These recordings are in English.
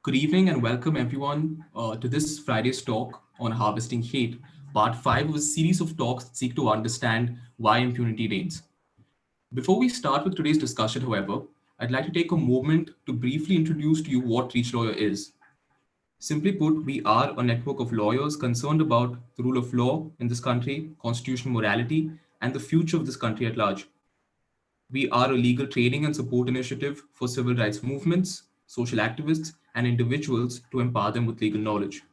Good evening and welcome everyone to this Friday's talk on harvesting hate, part 5 of a series of talks that seek to understand why impunity reigns. Before we start with today's discussion, however, I'd like to take a moment to briefly introduce to you what Reach Lawyer is. Simply put, we are a network of lawyers concerned about the rule of law in this country, constitutional morality, and the future of this country at large. We are a legal training and support initiative for civil rights movements, social activists, and individuals to empower them with legal knowledge.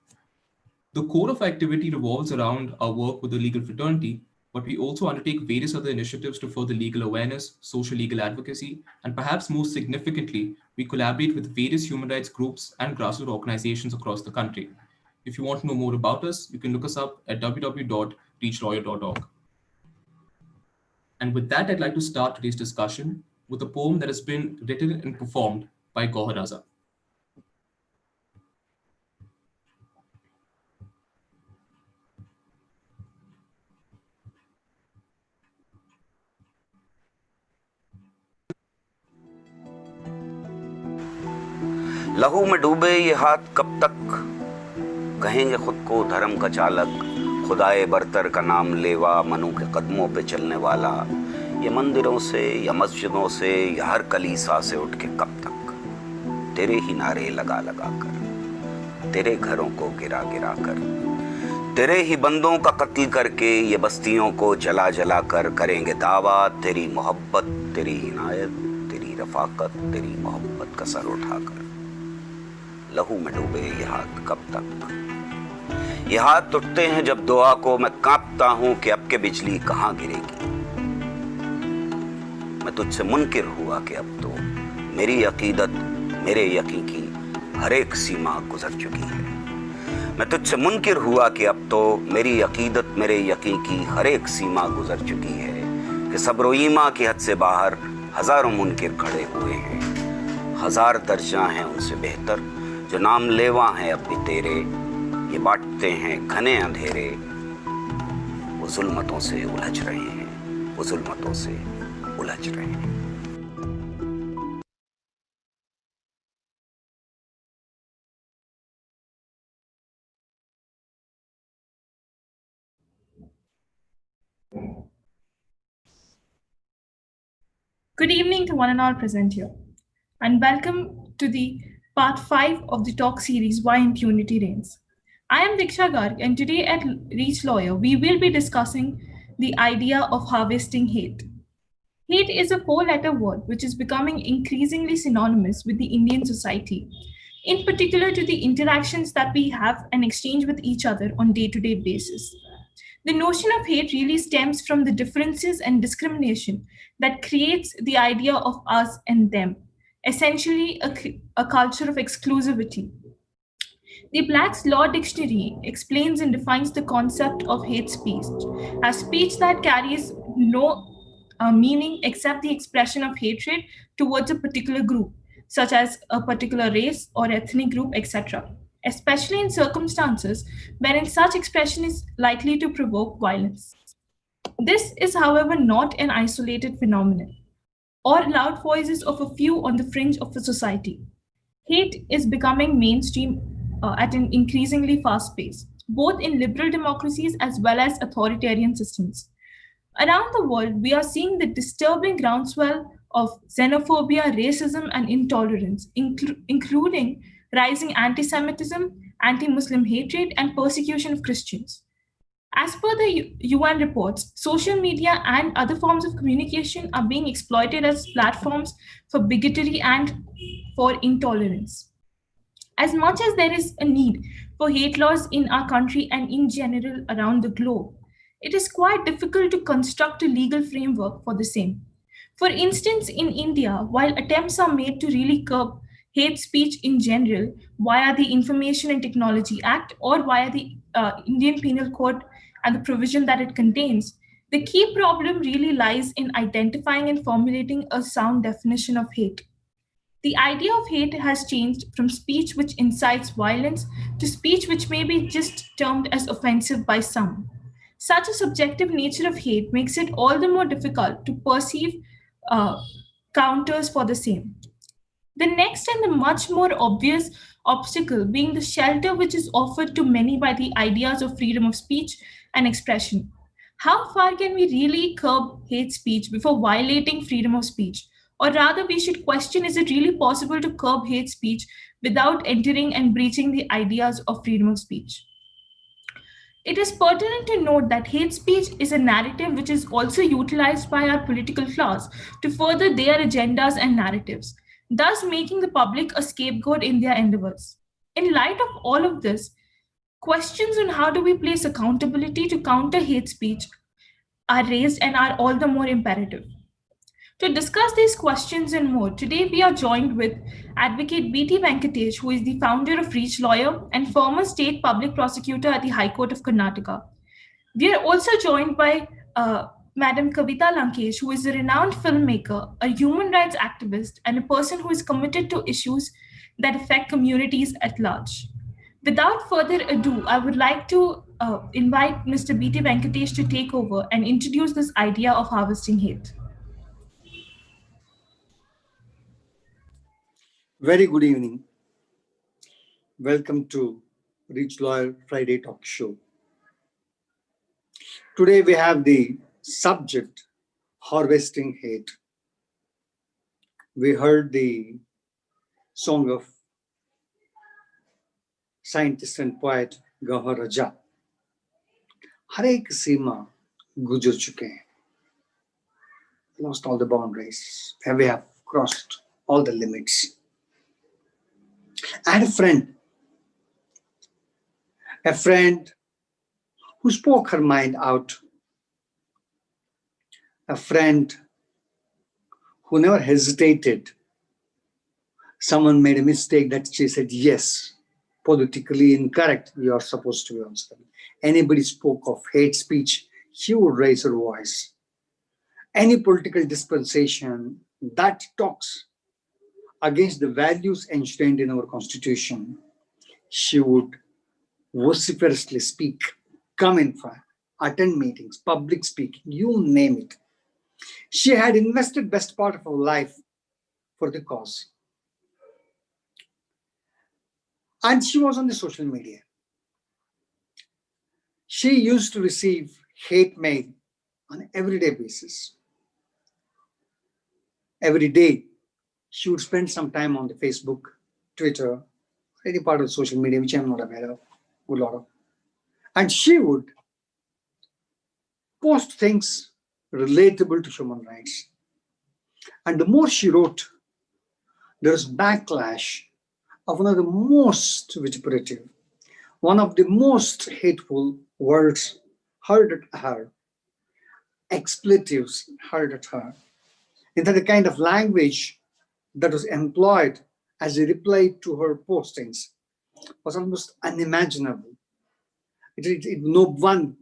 The core of our activity revolves around our work with the legal fraternity, but we also undertake various other initiatives to further legal awareness, social legal advocacy, and perhaps most significantly, we collaborate with various human rights groups and grassroots organizations across the country. If you want to know more about us, you can look us up at www.reachlawyer.org. And with that, I'd like to start today's discussion with a poem that has been written and performed by Gohar Raza. लहू में डूबे ये हाथ कब तक, कहेंगे खुद को धर्म का चालक, खुदाए बरतर का नाम लेवा, मनु के कदमों पे चलने वाला, ये मंदिरों से या मस्जिदों से या हर कलीसा से उठ के कब तक, तेरे ही नारे लगा लगा कर, तेरे घरों को गिरा गिरा कर, तेरे ही बंदों का कत्ल करके ये बस्तियों को जला जला कर करेंगे दावा तेरी मोहब्बत, तेरी हिनायत, तेरी रफाकत, तेरी मोहब्बत का सर उठाकर। लहू में डूबे ये हाथ कब तक, ये हाथ उठते हैं जब दुआ को मैं कांपता हूं कि अब के बिजली कहां गिरेगी। मैं तुझसे मुनकिर हुआ कि अब तो मेरी अकीदत, मेरे यकीन की हर एक सीमा गुजर चुकी है। मैं तुझसे मुनकिर हुआ कि अब तो मेरी अकीदत, मेरे यकीन की हर एक सीमा गुजर चुकी है कि सब्र ईमा की हद से बाहर हजारों मुनकिर खड़े हुए हैं। हजार दर्जा हैं उनसे बेहतर जो नाम लेवा हैं अब भी तेरे, ये बांटते हैं घने अंधेरे, वो जुल्मतों से उलझ रहे हैं, वो जुल्मतों से उलझ रहे हैं। Good evening to one and all present here, and welcome to the part 5 of the talk series, Why Impunity Reigns. I am Diksha Garg, and today at Reach Lawyer, we will be discussing the idea of harvesting hate. Hate is a four-letter word which is becoming increasingly synonymous with the Indian society, in particular to the interactions that we have and exchange with each other on day-to-day basis. The notion of hate really stems from the differences and discrimination that creates the idea of us and them, essentially a culture of exclusivity. The Black's Law Dictionary explains and defines the concept of hate speech as speech that carries no meaning except the expression of hatred towards a particular group, such as a particular race or ethnic group, etc., especially in circumstances wherein such expression is likely to provoke violence. This is, however, not an isolated phenomenon or loud voices of a few on the fringe of a society. Hate is becoming mainstream at an increasingly fast pace, both in liberal democracies as well as authoritarian systems. Around the world, we are seeing the disturbing groundswell of xenophobia, racism, and intolerance, including rising anti Semitism, anti Muslim hatred, and persecution of Christians. As per the UN reports, social media and other forms of communication are being exploited as platforms for bigotry and for intolerance. As much as there is a need for hate laws in our country and in general around the globe, it is quite difficult to construct a legal framework for the same. For instance, in India, while attempts are made to really curb hate speech in general via the Information and Technology Act or via the Indian Penal Code and the provision that it contains, the key problem really lies in identifying and formulating a sound definition of hate. The idea of hate has changed from speech which incites violence to speech which may be just termed as offensive by some. Such a subjective nature of hate makes it all the more difficult to perceive counters for the same. The next and the much more obvious obstacle being the shelter which is offered to many by the ideas of freedom of speech and expression. How far can we really curb hate speech before violating freedom of speech? Or rather, we should question, is it really possible to curb hate speech without entering and breaching the ideas of freedom of speech? It is pertinent to note that hate speech is a narrative which is also utilized by our political class to further their agendas and narratives, thus making the public a scapegoat in their endeavors. In light of all of this, questions on how do we place accountability to counter hate speech are raised and are all the more imperative. To discuss these questions and more, today we are joined with Advocate B.T. Venkatesh, who is the founder of Reach Lawyer and former state public prosecutor at the High Court of Karnataka. We are also joined by Madam Kavita Lankesh, who is a renowned filmmaker, a human rights activist, and a person who is committed to issues that affect communities at large. Without further ado, I would like to invite Mr. B.T. Venkatesh to take over and introduce this idea of harvesting hate. Very good evening. Welcome to Reach Lawyer Friday Talk Show. Today we have the subject, harvesting hate. We heard the song of scientist and poet Gauhar Raja. हर एक सीमा गुजर चुके हैं. Lost all the boundaries. We have crossed all the limits. I had a friend who spoke her mind out, a friend who never hesitated. Someone made a mistake that she said, yes, politically incorrect, you are supposed to be answered. Anybody spoke of hate speech, she would raise her voice. Any political dispensation that talks against the values enshrined in our constitution, she would vociferously speak, come in front, attend meetings, public speaking, you name it. She had invested best part of her life for the cause. And she was on the social media. She used to receive hate mail on an everyday basis. Every day, she would spend some time on the Facebook, Twitter, any part of social media, which I'm not aware of, a lot of. And she would post things relatable to human rights. And the more she wrote, there was backlash of one of the most vituperative, one of the most hateful words heard at her, expletives heard at her. In fact, the kind of language that was employed as a reply to her postings was almost unimaginable. No one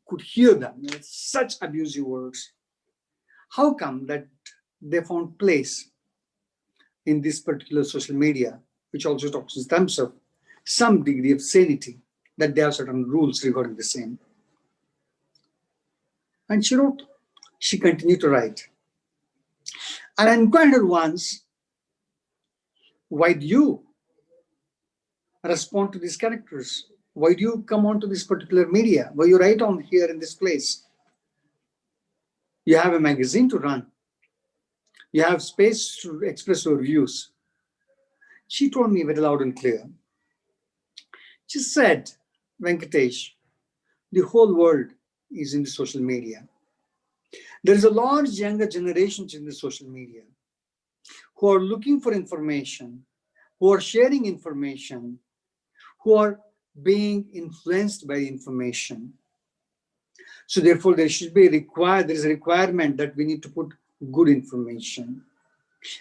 could hear them. Such abusive words. How come that they found place in this particular social media, which also talks in terms of some degree of sanity, that there are certain rules regarding the same? And she wrote, she continued to write. And I inquired her once, why do you respond to these characters? Why do you come onto this particular media? Why you write on here in this place? You have a magazine to run. You have space to express your views. She told me very loud and clear. She said, Venkatesh, the whole world is in the social media. There is a large younger generation in the social media who are looking for information, who are sharing information, who are being influenced by information. So therefore, there is a requirement that we need to put good information,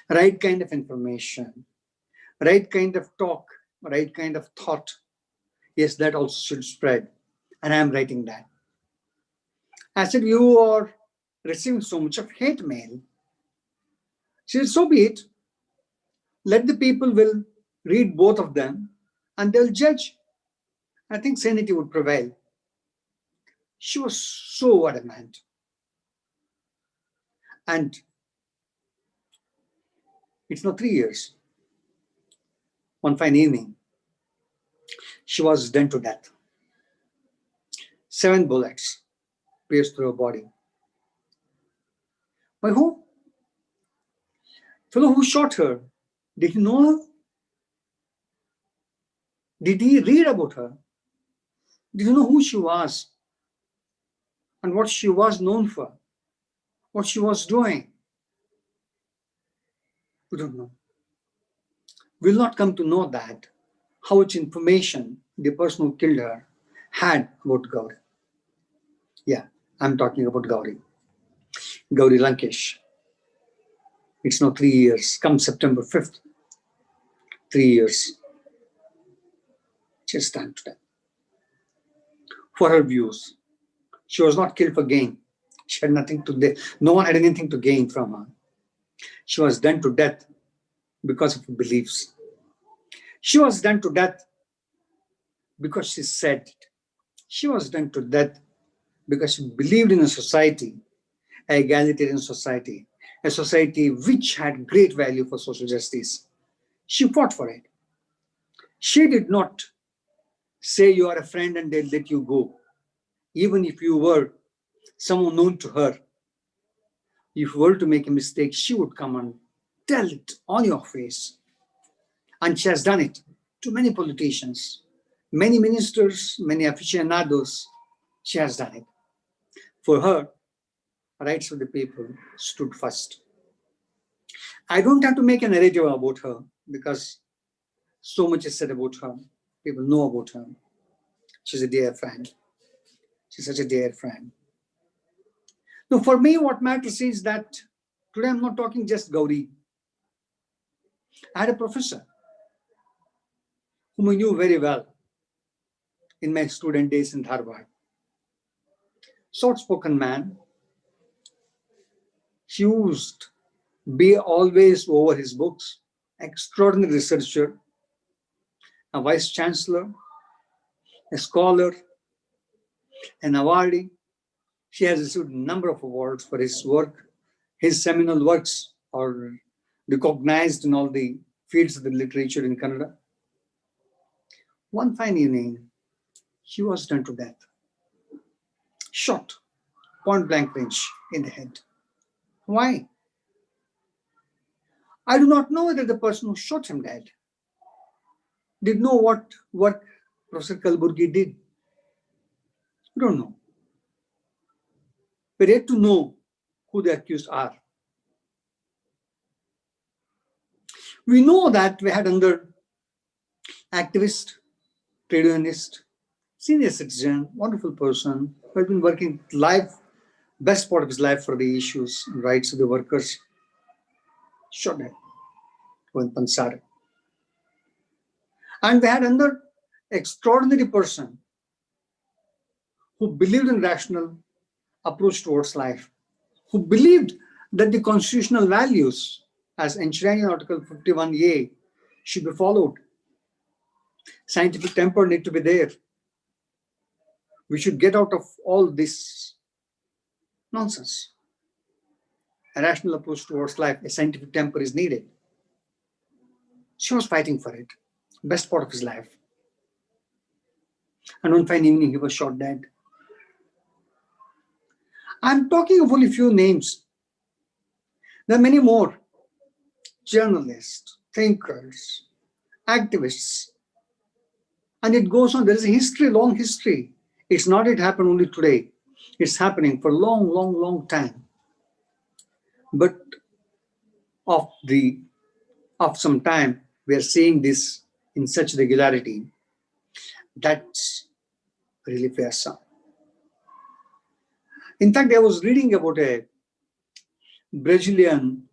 right kind of information, right kind of talk, right kind of thought. Yes, that also should spread. And I am writing that. I said, you are receiving so much of hate mail. She said, so be it. Let the people will read both of them and they'll judge. I think sanity would prevail. She was so adamant. And it's now 3 years. One fine evening, she was done to death. 7 bullets pierced through her body. By whom? Fellow who shot her, did he know her? Did he read about her? Did he know who she was and what she was known for? What she was doing? We don't know. We'll not come to know that, how much information the person who killed her had about Gauri. Yeah, I'm talking about Gauri. Gauri Lankesh. It's now 3 years. Come September 5th, 3 years. She's done to death. For her views, she was not killed for gain. She had nothing to. No one had anything to gain from her. She was done to death because of her beliefs. She was done to death because she said it. She was done to death because she believed in a society, an egalitarian society, a society which had great value for social justice. She fought for it. She did not say you are a friend and they'll let you go. Even if you were someone known to her, if you were to make a mistake, she would come and tell it on your face. And she has done it to many politicians, many ministers, many aficionados. She has done it. For her, rights of the people stood first. I don't have to make a narrative about her because so much is said about her. People know about her. She's a dear friend. She's such a dear friend. Now, for me, what matters is that today I'm not talking just Gauri. I had a professor whom I knew very well in my student days in Harvard. Short-spoken man. He used be always over his books. Extraordinary researcher, a vice chancellor, a scholar, an awardee. She has received a number of awards for his work. His seminal works are recognized in all the fields of the literature in Canada. One fine evening, he was done to death. Shot, point blank range in the head. Why? I do not know whether the person who shot him dead did know what work Professor Kalburgi did. We don't know. We're yet to know who the accused are. We know that we had under activist, trade unionist, senior citizen, wonderful person who had been working life, best part of his life for the issues and rights of the workers. Shot dead in Pansare. And we had another extraordinary person who believed in rational approach towards life, who believed that the constitutional values as enshrined in Article 51A should be followed. Scientific temper need to be there. We should get out of all this nonsense. A rational approach towards life, a scientific temper is needed. She was fighting for it, best part of his life. And one fine evening, he was shot dead. I'm talking of only a few names. There are many more journalists, thinkers, activists. And it goes on. There is a history, long history. It's not it happened only today. It's happening for a long, long, long time. But of some time, we are seeing this in such regularity. That's really fearsome. In fact, I was reading about a Brazilian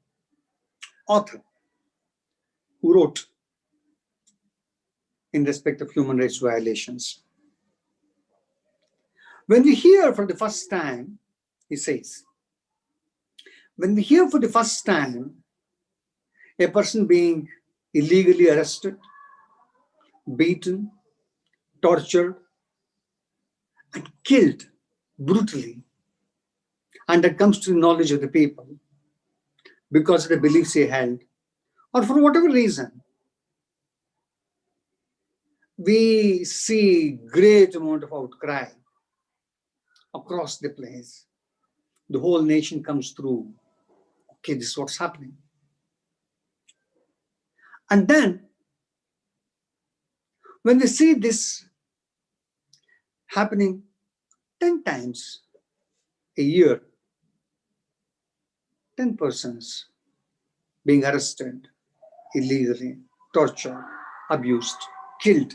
author who wrote in respect of human rights violations. When we hear for the first time, he says, when we hear for the first time a person being illegally arrested, beaten, tortured, and killed brutally, and that comes to the knowledge of the people because of the beliefs he held, or for whatever reason, we see great amount of outcry across the place. The whole nation comes through. Okay, this is what's happening. And then, when we see this happening 10 times a year, 10 persons being arrested illegally, tortured, abused, killed,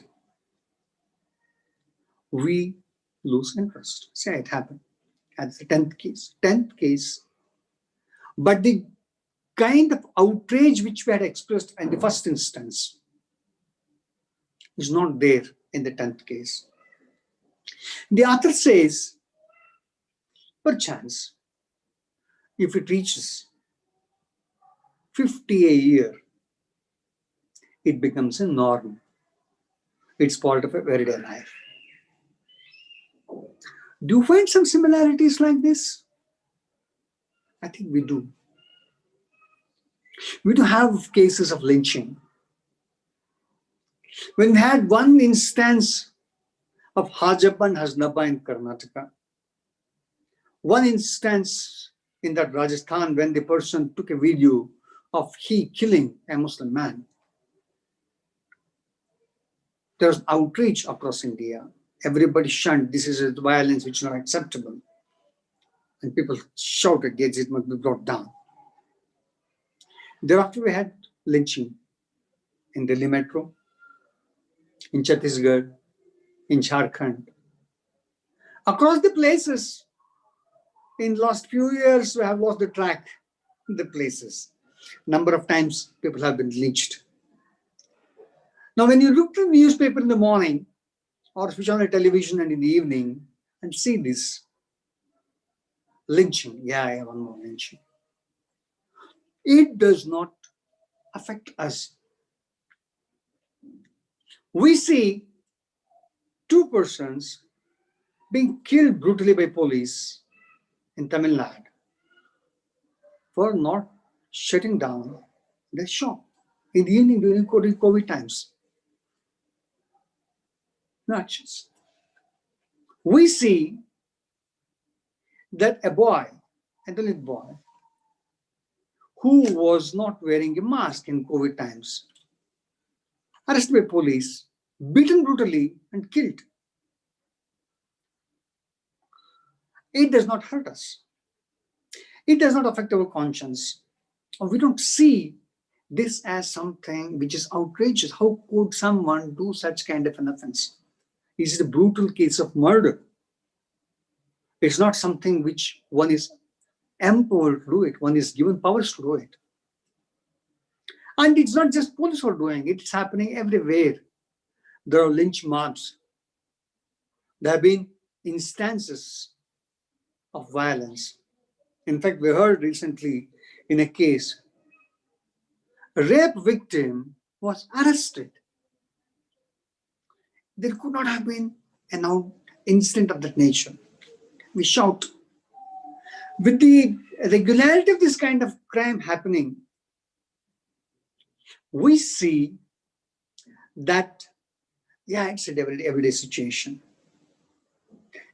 we lose interest. Say it happened. That's the 10th case. 10th case. But the kind of outrage which we had expressed in the first instance is not there in the 10th case. The author says, perchance, if it reaches 50 a year, it becomes a norm. It's part of a everyday life. Do you find some similarities like this? I think we do. We do have cases of lynching. When we had one instance of Hajappa and Haznappa in Karnataka, one instance in that Rajasthan when the person took a video of he killing a Muslim man. There was outrage across India. Everybody shunned, this is a violence which is not acceptable. And people shouted, yes, it must be brought down. Thereafter, we had lynching in Delhi Metro, in Chhattisgarh, in Jharkhand. Across the places, in the last few years, we have lost the track in the places. Number of times people have been lynched. Now, when you look at the newspaper in the morning, or switch on the television and in the evening, and see this lynching, yeah, one more lynching. It does not affect us. We see two persons being killed brutally by police in Tamil Nadu for not shutting down the shop in the evening during COVID times. Notches. We see that a boy, a little boy, who was not wearing a mask in COVID times, arrested by police, beaten brutally and killed. It does not hurt us. It does not affect our conscience. We don't see this as something which is outrageous. How could someone do such kind of an offense? This is a brutal case of murder. It's not something which one is empowered to do it. One is given powers to do it. And it's not just police who are doing it. It's happening everywhere. There are lynch mobs. There have been instances of violence. In fact, we heard recently in a case, a rape victim was arrested. There could not have been an incident of that nature. We shout. With the regularity of this kind of crime happening, we see that, yeah, it's a everyday situation.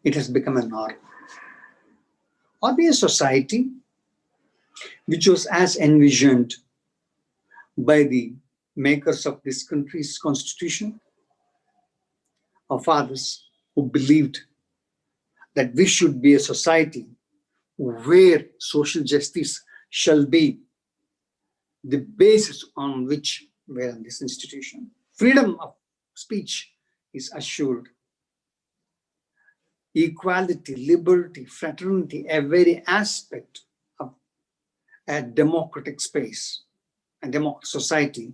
It has become a norm. Or be a society which was as envisioned by the makers of this country's constitution, our fathers who believed that we should be a society where social justice shall be the basis on which we are in this institution. Freedom of speech is assured. Equality, liberty, fraternity, every aspect of a democratic space, a democratic society,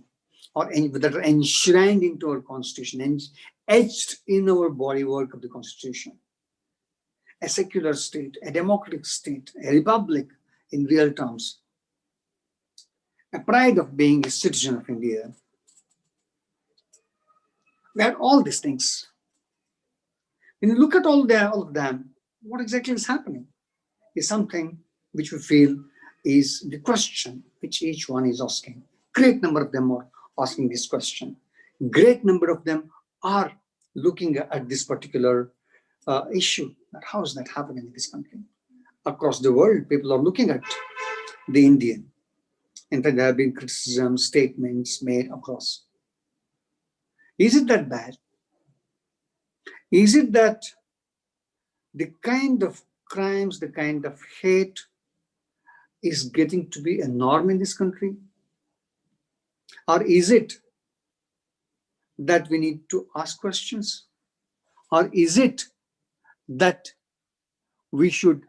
or that are enshrined into our constitution and etched in our bodywork of the constitution. A secular state, a democratic state, a republic in real terms, a pride of being a citizen of India. We had all these things. When you look at all of them, what exactly is happening is something which we feel is the question which each one is asking. Great number of them are asking this question. Great number of them are looking at this particular issue. How is that happening in this country? Across the world, people are looking at the Indian. In fact, there have been criticisms, statements made across. Is it that bad? Is it that the kind of crimes, the kind of hate is getting to be a norm in this country? Or is it that we need to ask questions? Or is it that we should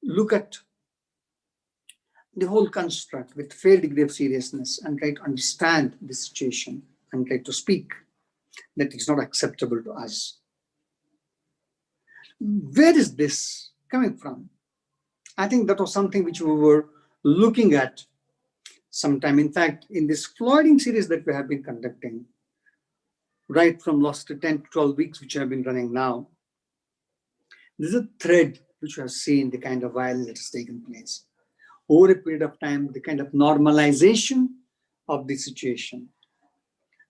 look at the whole construct with fair degree of seriousness and try to understand the situation and try to speak that it's not acceptable to us? Where is this coming from? I think that was something which we were looking at sometime. In fact, in this Floyding series that we have been conducting, right from last 10 to 12 weeks, which have been running now, there's a thread which we have seen the kind of violence that has taken place. Over a period of time, the kind of normalization of the situation,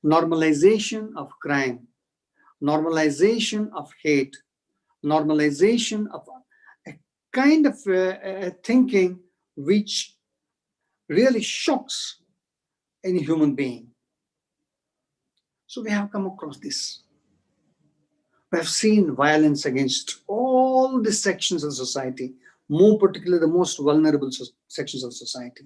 normalization of crime, normalization of hate, normalization of a kind of thinking which really shocks any human being. So we have come across this. We have seen violence against all the sections of society, more particularly the most vulnerable sections of society.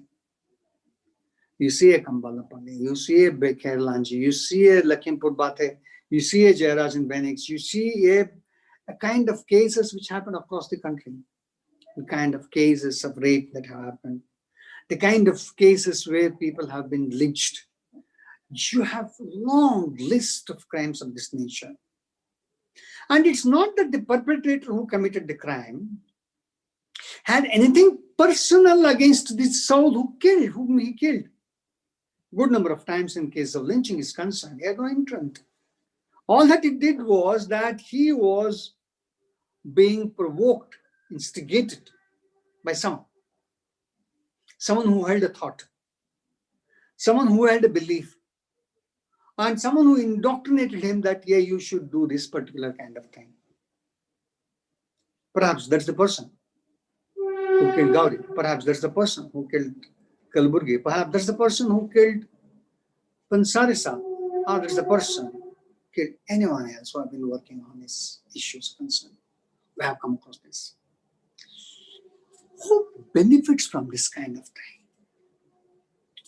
You see a Kambalapalli, you see a Kerlanji, you see a Lakhimpur Bathe, you see a Jairaj in Benix, you see a kind of cases which happen across the country, the kind of cases of rape that have happened, the kind of cases where people have been lynched. You have a long list of crimes of this nature. And it's not that the perpetrator who committed the crime had anything personal against the soul whom he killed. Good number of times in case of lynching is concerned, he had no intent. All that it did was that he was being provoked, instigated by someone who held a thought, someone who held a belief, and someone who indoctrinated him that, yeah, you should do this particular kind of thing. Perhaps that's the person who killed Gauri. Perhaps that's the person who killed Kalburgi. Perhaps that's the person who killed Pansarisa. Or that's the person who killed anyone else who have been working on these issues concerned. We have come across this. Who benefits from this kind of thing?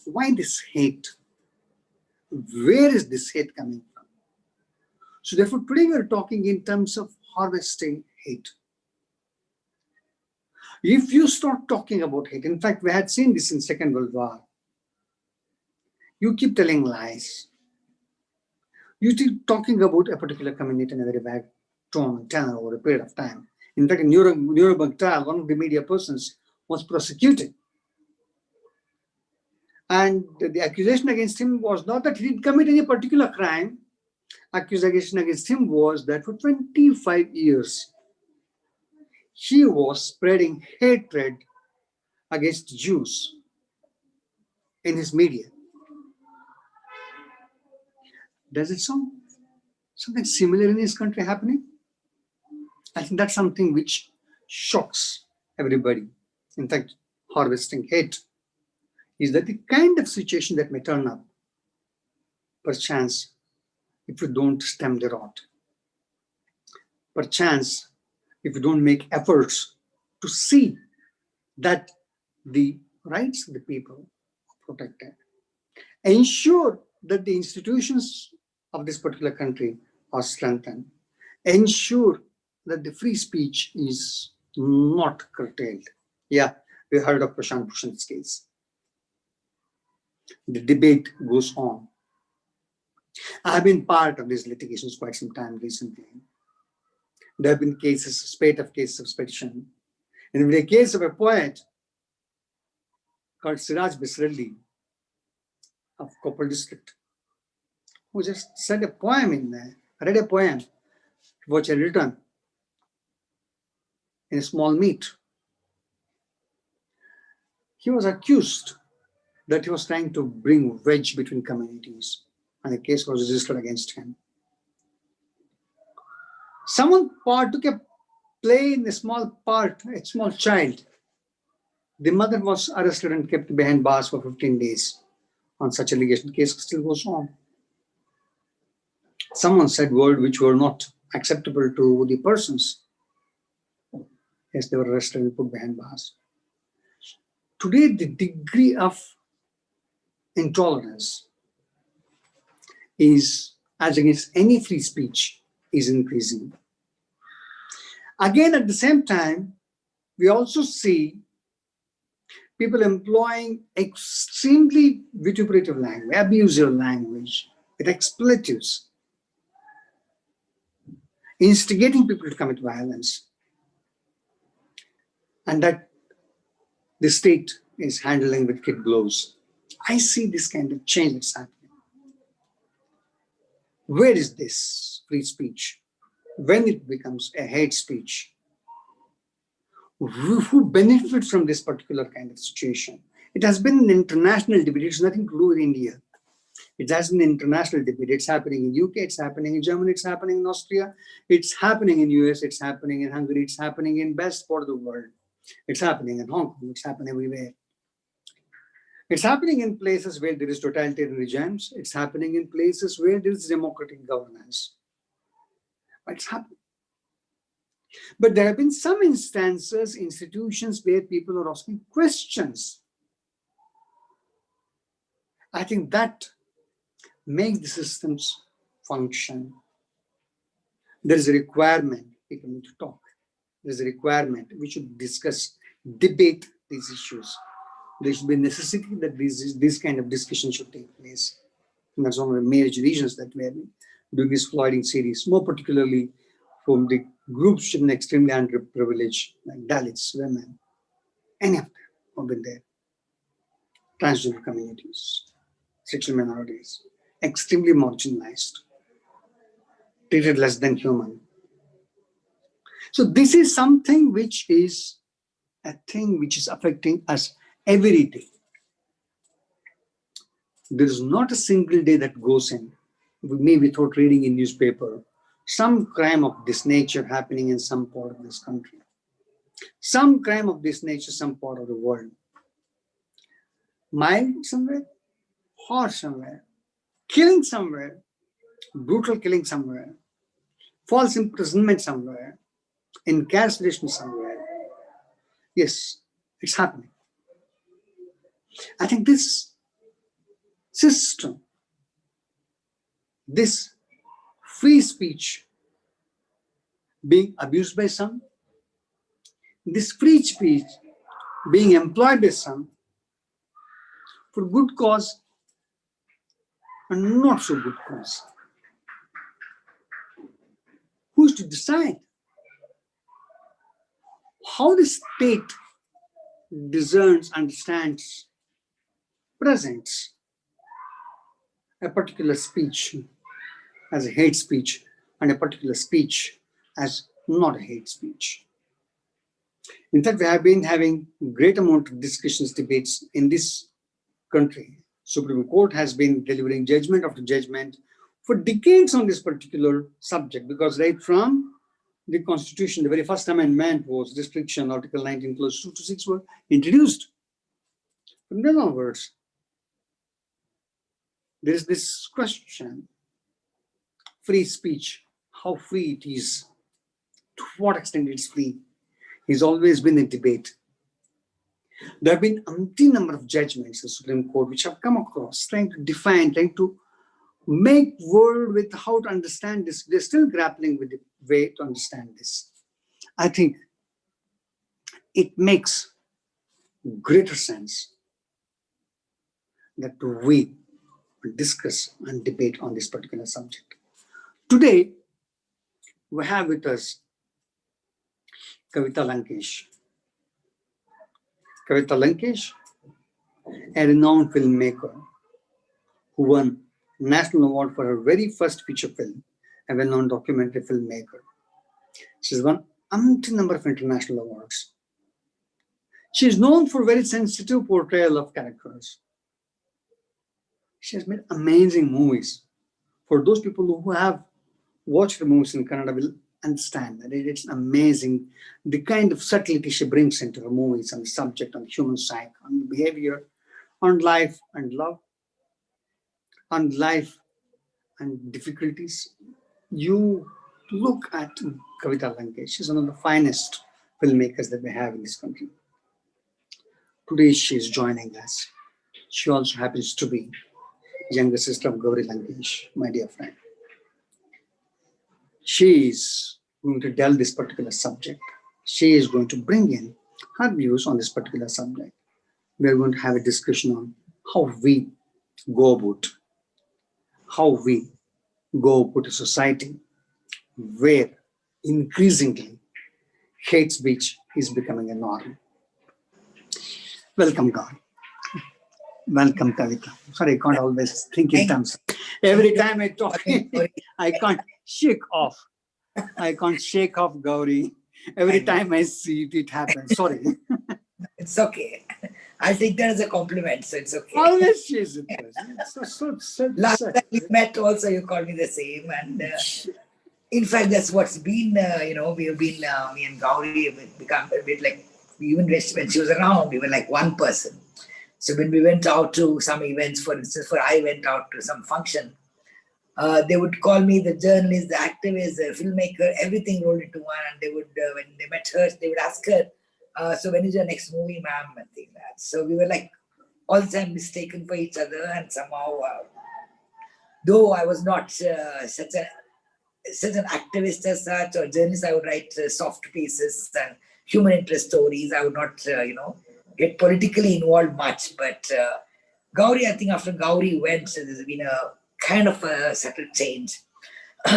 Why this hate? Where is this hate coming from? So therefore, today we are talking in terms of harvesting hate. If you start talking about hate, in fact, we had seen this in Second World War. You keep telling lies. You keep talking about a particular community in a very bad tone and tenor over a period of time. In fact, in Nuremberg trial, one of the media persons was prosecuted. And the accusation against him was not that he didn't commit any particular crime. Accusation against him was that for 25 years, he was spreading hatred against Jews in his media. Does it sound something similar in his country happening? I think that's something which shocks everybody. In fact, harvesting hate is that the kind of situation that may turn up, perchance, if you don't stem the rot. Perchance, if you don't make efforts to see that the rights of the people are protected, ensure that the institutions of this particular country are strengthened, ensure that the free speech is not curtailed. Yeah, we heard of Prashant Bhushan's case. The debate goes on. I have been part of these litigations quite some time recently. There have been cases, spate of cases of petition. In the case of a poet called Siraj Bisrelli of Koppal district, who just said a poem in there, read a poem which had written in a small meet. He was accused that he was trying to bring wedge between communities. and a case was registered against him. Someone took a play in a small child. The mother was arrested and kept behind bars for 15 days on such allegation. The case still goes on. Someone said words which were not acceptable to the persons. Yes, they were arrested and put behind bars. Today, the degree of intolerance is, as against any free speech, is increasing. Again, at the same time, we also see people employing extremely vituperative language, abusive language, with expletives, instigating people to commit violence, and that the state is handling with kid gloves. I see this kind of change that's happening. Where is this free speech? When it becomes a hate speech? Who benefits from this particular kind of situation? It has been an international debate. It's nothing to do with India. It has been an international debate. It's happening in UK, it's happening in Germany, it's happening in Austria, it's happening in US, it's happening in Hungary, it's happening in best part of the world. It's happening in Hong Kong, it's happening everywhere. It's happening in places where there is totalitarian regimes. It's happening in places where there is democratic governance. But it's happening. But there have been some instances, institutions where people are asking questions. I think that makes the systems function. There is a requirement, people need to talk. There is a requirement, we should discuss, debate these issues. There should be a necessity that this kind of discussion should take place. And that's one of the major reasons that we are doing this Floyding series, more particularly from the groups which are extremely underprivileged, like Dalits, women, any of them have been there. Transgender communities, sexual minorities, extremely marginalized, treated less than human. So this is something which is a thing which is affecting us every day. There is not a single day that goes in, maybe without reading in newspaper, some crime of this nature happening in some part of this country. Some crime of this nature, some part of the world. Mild somewhere, harsh somewhere, killing somewhere, brutal killing somewhere, false imprisonment somewhere, incarceration somewhere. Yes, it's happening. I think this system, this free speech being abused by some, this free speech being employed by some for good cause and not so good cause. Who's to decide how the state discerns, understands, presents a particular speech as a hate speech and a particular speech as not a hate speech? In fact, we have been having great amount of discussions, debates in this country. Supreme Court has been delivering judgment after judgment for decades on this particular subject, because right from the Constitution, the very first amendment was restriction, Article 19, Clause 2 to 6 were introduced. From then onwards, there is this question, free speech, how free it is, to what extent it's free, has always been a debate. There have been umpteen number of judgments in the Supreme Court which have come across, trying to define, trying to make word with how to understand this. They're still grappling with the way to understand this. I think it makes greater sense that we discuss and debate on this particular subject. Today, we have with us Kavita Lankesh. Kavita Lankesh, a renowned filmmaker who won National Award for her very first feature film, a well-known documentary filmmaker. She's won umpteen number of international awards. She is known for very sensitive portrayal of characters. She has made amazing movies For those people who have watched the movies in Kannada will understand that it's amazing the kind of subtlety she brings into her movies on the subject, on the human psyche, on behavior, on life and love, on life and difficulties. You look at Kavita Lankesh, she's one of the finest filmmakers that we have in this country. Today she is joining us. She also happens to be younger sister of Gauri Lankesh, my dear friend. She is going to delve this particular subject. She is going to bring in her views on this particular subject. We are going to have a discussion on how we go about a society where increasingly hate speech is becoming a norm. Welcome, God. Welcome, Kavita. Sorry, I can't always think in terms. Every time I talk, I can't shake off. Gauri. Every time I see it, it happens. Sorry. It's okay. I'll take that as a compliment, so it's okay. Always chase it. Last time we met also, you called me the same. And in fact, that's what's been, we have been, me and Gauri have become a bit like, even when she was around, we were like one person. So when we went out to some events, for instance, I went out to some function, they would call me the journalist, the activist, the filmmaker, everything rolled into one. And they would, when they met her, they would ask her, so when is your next movie, ma'am? And things like that. So we were like all the time mistaken for each other. And somehow, though I was not such an activist as such or journalist, I would write soft pieces and human interest stories. I would not, get politically involved much. But Gauri, I think after Gauri went, there's been a kind of a subtle change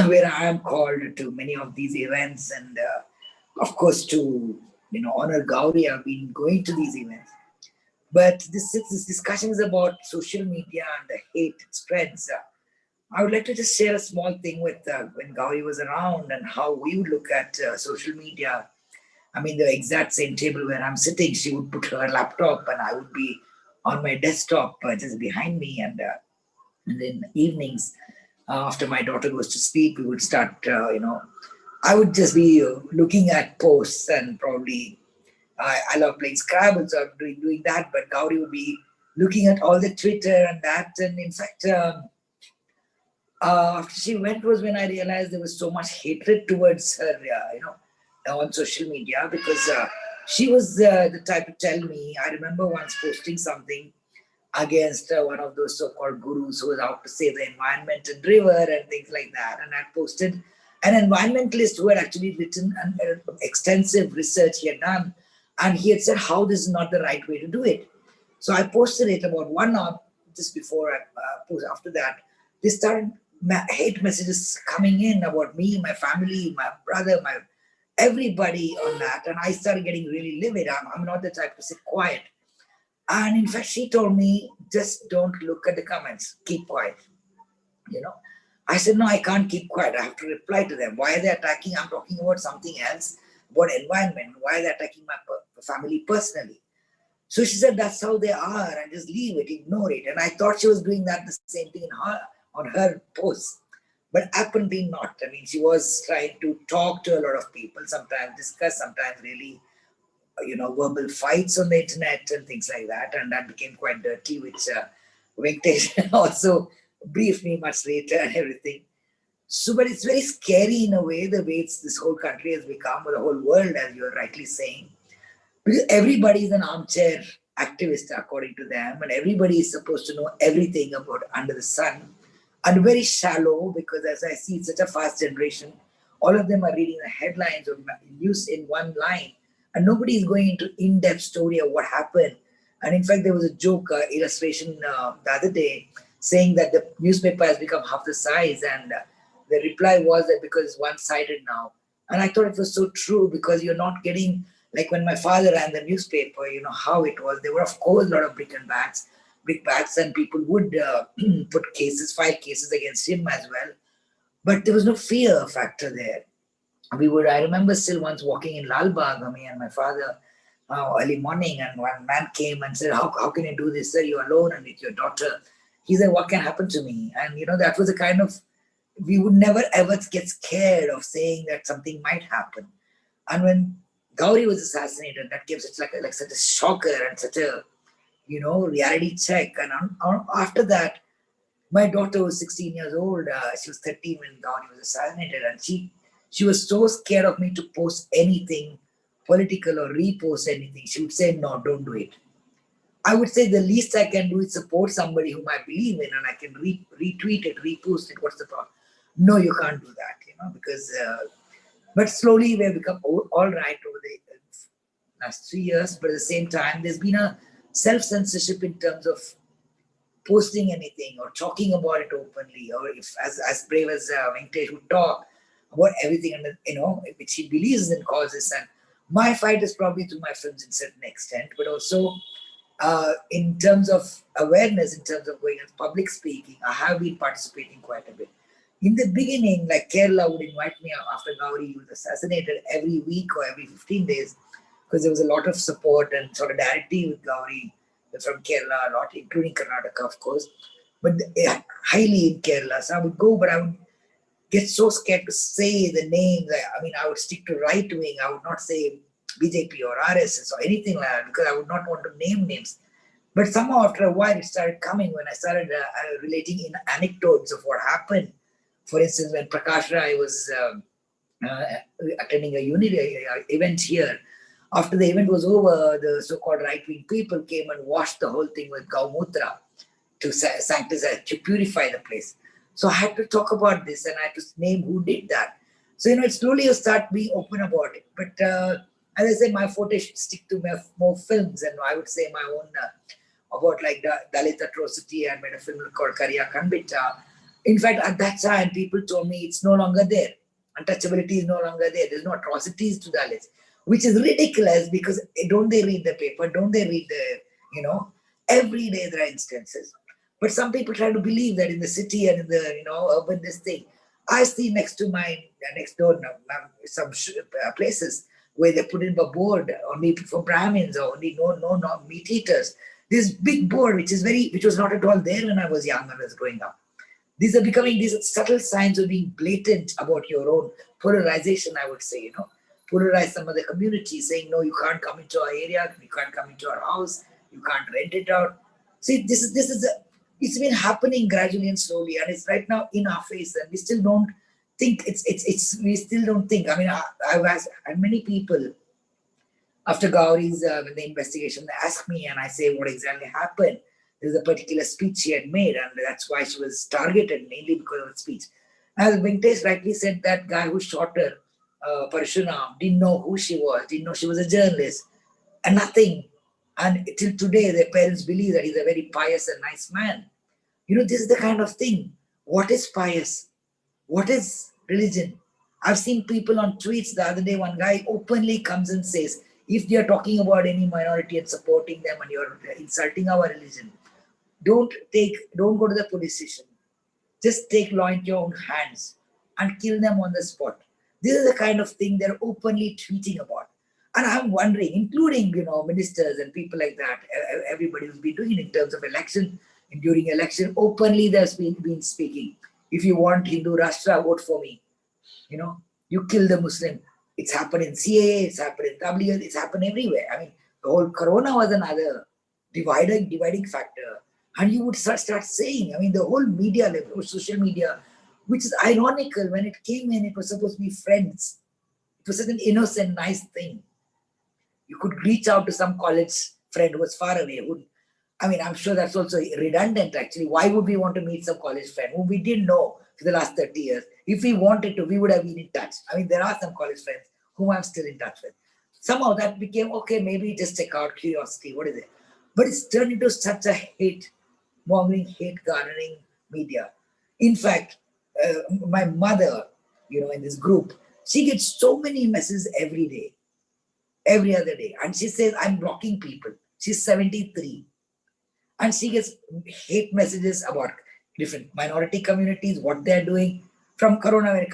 where I am called to many of these events. And of course, to honor Gauri, I've been going to these events. But this discussion is about social media and the hate it spreads. I would like to just share a small thing with when Gauri was around and how we would look at social media. I mean, the exact same table where I'm sitting, she would put her laptop and I would be on my desktop just behind me. And in evenings, after my daughter goes to sleep, we would start, I would just be looking at posts and probably, I love playing Scrabble, so I'm doing that. But Gauri would be looking at all the Twitter and that. And in fact, after she went was when I realized there was so much hatred towards her, on social media, because she was the type to tell me. I remember once posting something against one of those so-called gurus who was out to save the environment and river and things like that. And I posted an environmentalist who had actually written an extensive research he had done. And he had said how this is not the right way to do it. So I posted it about 1 hour just before I posted. After that, they started hate messages coming in about me, my family, my brother, everybody on that. And I started getting really livid. I'm not the type to sit quiet. And in fact, she told me, just don't look at the comments, keep quiet. I said, no, I can't keep quiet. I have to reply to them. Why are they attacking? I'm talking about something else, about environment. Why are they attacking my family personally? So she said, that's how they are, and just leave it, ignore it. And I thought she was doing that the same thing on her post. But apparently not. I mean, she was trying to talk to a lot of people, sometimes discuss, sometimes really, verbal fights on the internet and things like that. And that became quite dirty, which Venkatesh also briefed me much later and everything. So, but it's very scary in a way, the way this whole country has become, or the whole world, as you're rightly saying. Because everybody is an armchair activist, according to them, and everybody is supposed to know everything about under the sun. And very shallow, because as I see, it's such a fast generation. All of them are reading the headlines or news in one line, and nobody is going into in-depth story of what happened. And in fact, there was a joke illustration the other day saying that the newspaper has become half the size, and the reply was that because it's one-sided now. And I thought it was so true, because you're not getting, like when my father ran the newspaper, how it was. There were, of course, a lot of big bats, and people would file cases against him as well. But there was no fear factor there. I remember still once walking in Lal Bagh, me and my father, early morning, and one man came and said, how can you do this, sir? You're alone and with your daughter. He said, what can happen to me? And, that was the kind of we would never ever get scared of saying that something might happen. And when Gauri was assassinated, that came such like such a shocker and such a reality check. And after that, my daughter was 16 years old. She was 13 when Gauri was assassinated, and she was so scared of me to post anything political or repost anything. She would say, "No, don't do it." I would say the least I can do is support somebody whom I believe in, and I can retweet it, repost it. What's the problem? No, you can't do that, because. But slowly we've become all right over the last 3 years. But at the same time, there's been a self-censorship in terms of posting anything or talking about it openly, or if as brave as Venkatesh would talk about everything, and which he believes in causes. And my fight is probably to my films in certain extent, but also in terms of awareness, in terms of going as public speaking, I have been participating quite a bit. In the beginning, like Kerala would invite me after Gauri was assassinated every week or every 15 days, because there was a lot of support and solidarity with Gauri from Kerala, a lot, including Karnataka, of course, but highly in Kerala. So I would go, but I would get so scared to say the names. I would stick to right wing. I would not say BJP or RSS or anything like that, because I would not want to name names. But somehow after a while, it started coming when I started relating in anecdotes of what happened. For instance, when Prakash Rai was attending a unity event here, after the event was over, the so-called right-wing people came and washed the whole thing with Gaumutra to sanctize, to purify the place. So I had to talk about this, and I had to name who did that. So, slowly you start being open about it. But as I say, my forte should stick to more films, and I would say my own about like the Dalit atrocity. I made a film called Kariya Kanbitta. In fact, at that time, people told me it's no longer there. Untouchability is no longer there. There's no atrocities to Dalits, which is ridiculous, because don't they read the paper? Don't they read the, every day there are instances. But some people try to believe that in the city and in the, urban this thing. I see next door some places where they put in a board only for Brahmins or only no meat eaters. This big board, which was not at all there when I was young and was growing up. These subtle signs of being blatant about your own polarization, I would say, polarize some of the community, saying, no, you can't come into our area, you can't come into our house, you can't rent it out. See, it's been happening gradually and slowly, and it's right now in our face, and we still don't think we still don't think. I've asked many people after Gauri's when the investigation, they ask me, and I say what exactly happened. There's a particular speech she had made, and that's why she was targeted, mainly because of the speech. As Venkatesh rightly said, that guy who shot her, Parashunam, didn't know who she was, didn't know she was a journalist, and nothing. And till today, their parents believe that he's a very pious and nice man. This is the kind of thing. What is pious? What is religion? I've seen people on tweets the other day, one guy openly comes and says, if you're talking about any minority and supporting them and you're insulting our religion, don't go to the police station. Just take law into your own hands and kill them on the spot. This is the kind of thing they're openly tweeting about. And I'm wondering, including, ministers and people like that, everybody who's been doing it in terms of election, and during election, openly there's been speaking. If you want Hindu Rashtra, vote for me. You kill the Muslim. It's happened in CAA, it's happened in Tabligh, it's happened everywhere. The whole Corona was another dividing factor. And you would start saying, the whole media level, social media, which is ironical. When it came in, it was supposed to be friends. It was such an innocent, nice thing. You could reach out to some college friend who was far away. I'm sure that's also redundant, actually. Why would we want to meet some college friend who we didn't know for the last 30 years? If we wanted to, we would have been in touch. There are some college friends whom I'm still in touch with. Somehow that became, okay, maybe just check out curiosity. What is it? But it's turned into such a hate-mongering, hate-garnering media. In fact, my mother, in this group, she gets so many messages every day, every other day. And she says, I'm blocking people. She's 73. And she gets hate messages about different minority communities, what they're doing. From Corona, when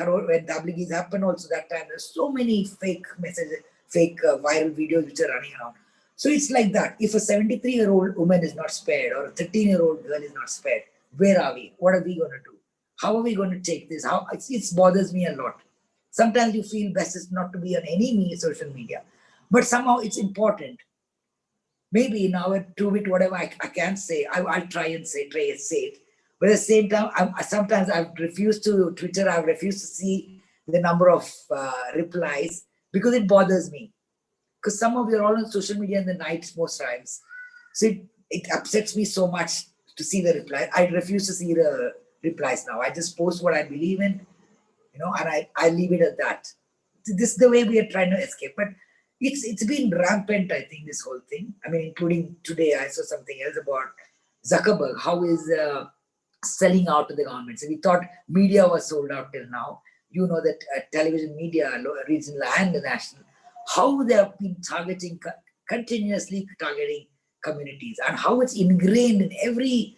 Tabligh happened also that time, there's so many fake messages, fake viral videos which are running around. So it's like that. If a 73-year-old woman is not spared or a 13-year-old girl is not spared, where are we? What are we going to do? How are we going to take this? How it bothers me a lot. Sometimes you feel best is not to be on any social media, but somehow it's important. Maybe now at 2-bit, whatever I can say, I'll try and say it. But at the same time, sometimes I've refused to Twitter. I've refused to see the number of replies because it bothers me. Because some of you are all on social media in the night most times. So it upsets me so much to see the reply. I refuse to see the replies now. I just post what I believe in, and I leave it at that. This is the way we are trying to escape. But it's been rampant, I think, this whole thing. I mean, including today, I saw something else about Zuckerberg, how is selling out to the government. So we thought media was sold out till now. You know that television media, regional and national, how they have been continuously targeting communities, and how it's ingrained in every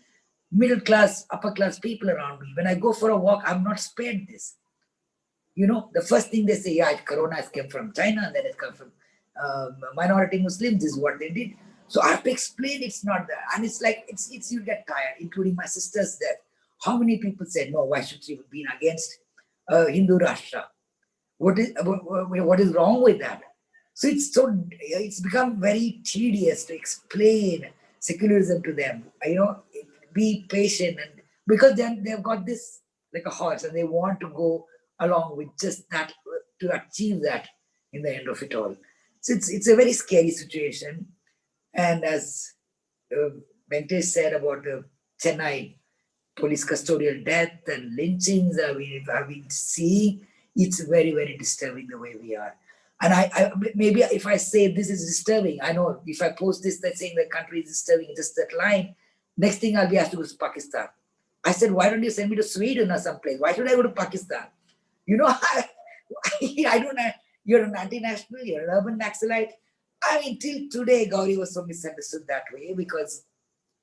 middle class, upper class people around me. When I go for a walk, I'm not spared this. The first thing they say, yeah, Corona has come from China, and then it comes from minority Muslims. This is what they did. So I have to explain it's not that. And it's like, it's you get tired, including my sister's death. How many people said, no, why should she be against Hindu Rashtra? What is wrong with that? So it's become very tedious to explain secularism to them. Be patient, and because then they've got this like a horse, and they want to go along with just that to achieve that in the end of it all. So it's a very scary situation. And as Venkatesh said about the Chennai police custodial death and lynchings I've been seeing, it's very, very disturbing the way we are. And I maybe if I say this is disturbing, I know if I post this that saying the country is disturbing, just that line, next thing I'll be asked to go to Pakistan. I said, why don't you send me to Sweden or someplace? Why should I go to Pakistan? I don't know. You're an anti-national, you're an urban Naxalite. I mean, till today, Gauri was so misunderstood that way because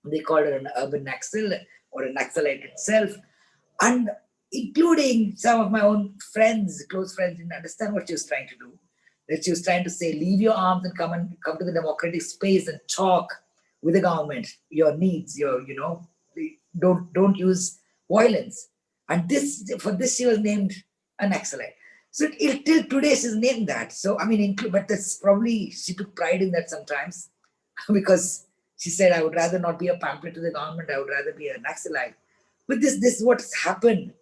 they called her an urban Naxal or a Naxalite itself. And including some of my own friends, close friends, didn't understand what she was trying to do. That she was trying to say, leave your arms and come to the democratic space and talk with the government, your needs, don't use violence. And for this she was named a Naxalite. So till today she's named that. So I mean, but that's probably she took pride in that sometimes because she said, I would rather not be a pamphlet to the government. I would rather be a Naxalite. But this is what's happened,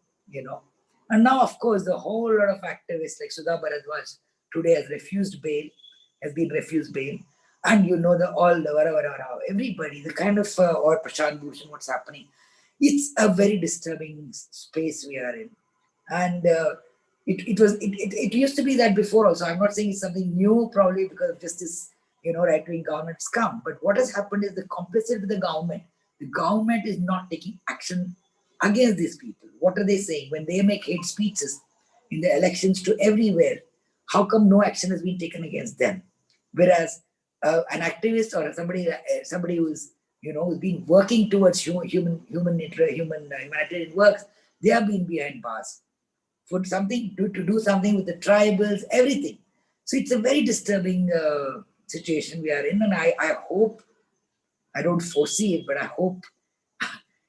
And now, of course, the whole lot of activists like Sudha Bharadwaj today has been refused bail. And everybody, the kind of, or Prashant Bhushan, what's happening. It's a very disturbing space we are in. And it used to be that before also. I'm not saying it's something new, probably because of just this, right-wing governments come. But what has happened is the complicity with the government. The government is not taking action against these people. What are they saying? When they make hate speeches in the elections to everywhere, how come no action has been taken against them? Whereas an activist or somebody who's who's been working towards humanitarian works, they have been behind bars for something to do something with the tribals, everything. So it's a very disturbing situation we are in, and I hope, I don't foresee it, but I hope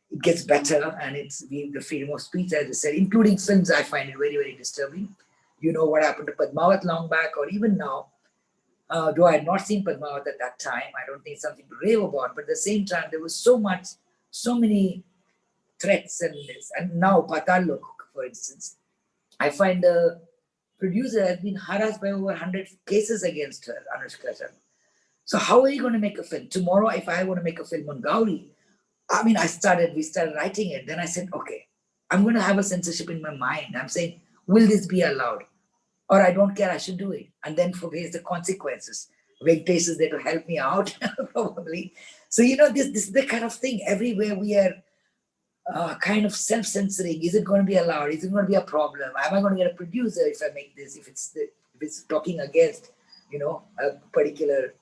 it gets better and it's the freedom of speech, as I said, including films. I find it very, very disturbing. What happened to Padmavat long back, or even now. Though I had not seen Padmavat at that time, I don't think it's something to rave about. But at the same time, there was so many threats and this. And now Patal Lok, for instance, I find the producer has been harassed by over 100 cases against her, Anushka Sharma. So how are you going to make a film? Tomorrow, if I want to make a film on Gauri, I mean, we started writing it. Then I said, okay, I'm going to have a censorship in my mind. I'm saying, will this be allowed? Or I don't care, I should do it. And then face the consequences. Venkatesh is there to help me out, probably. So, this is the kind of thing. Everywhere we are kind of self-censoring. Is it going to be allowed? Is it going to be a problem? Am I going to get a producer if I make this? If it's talking against, a particular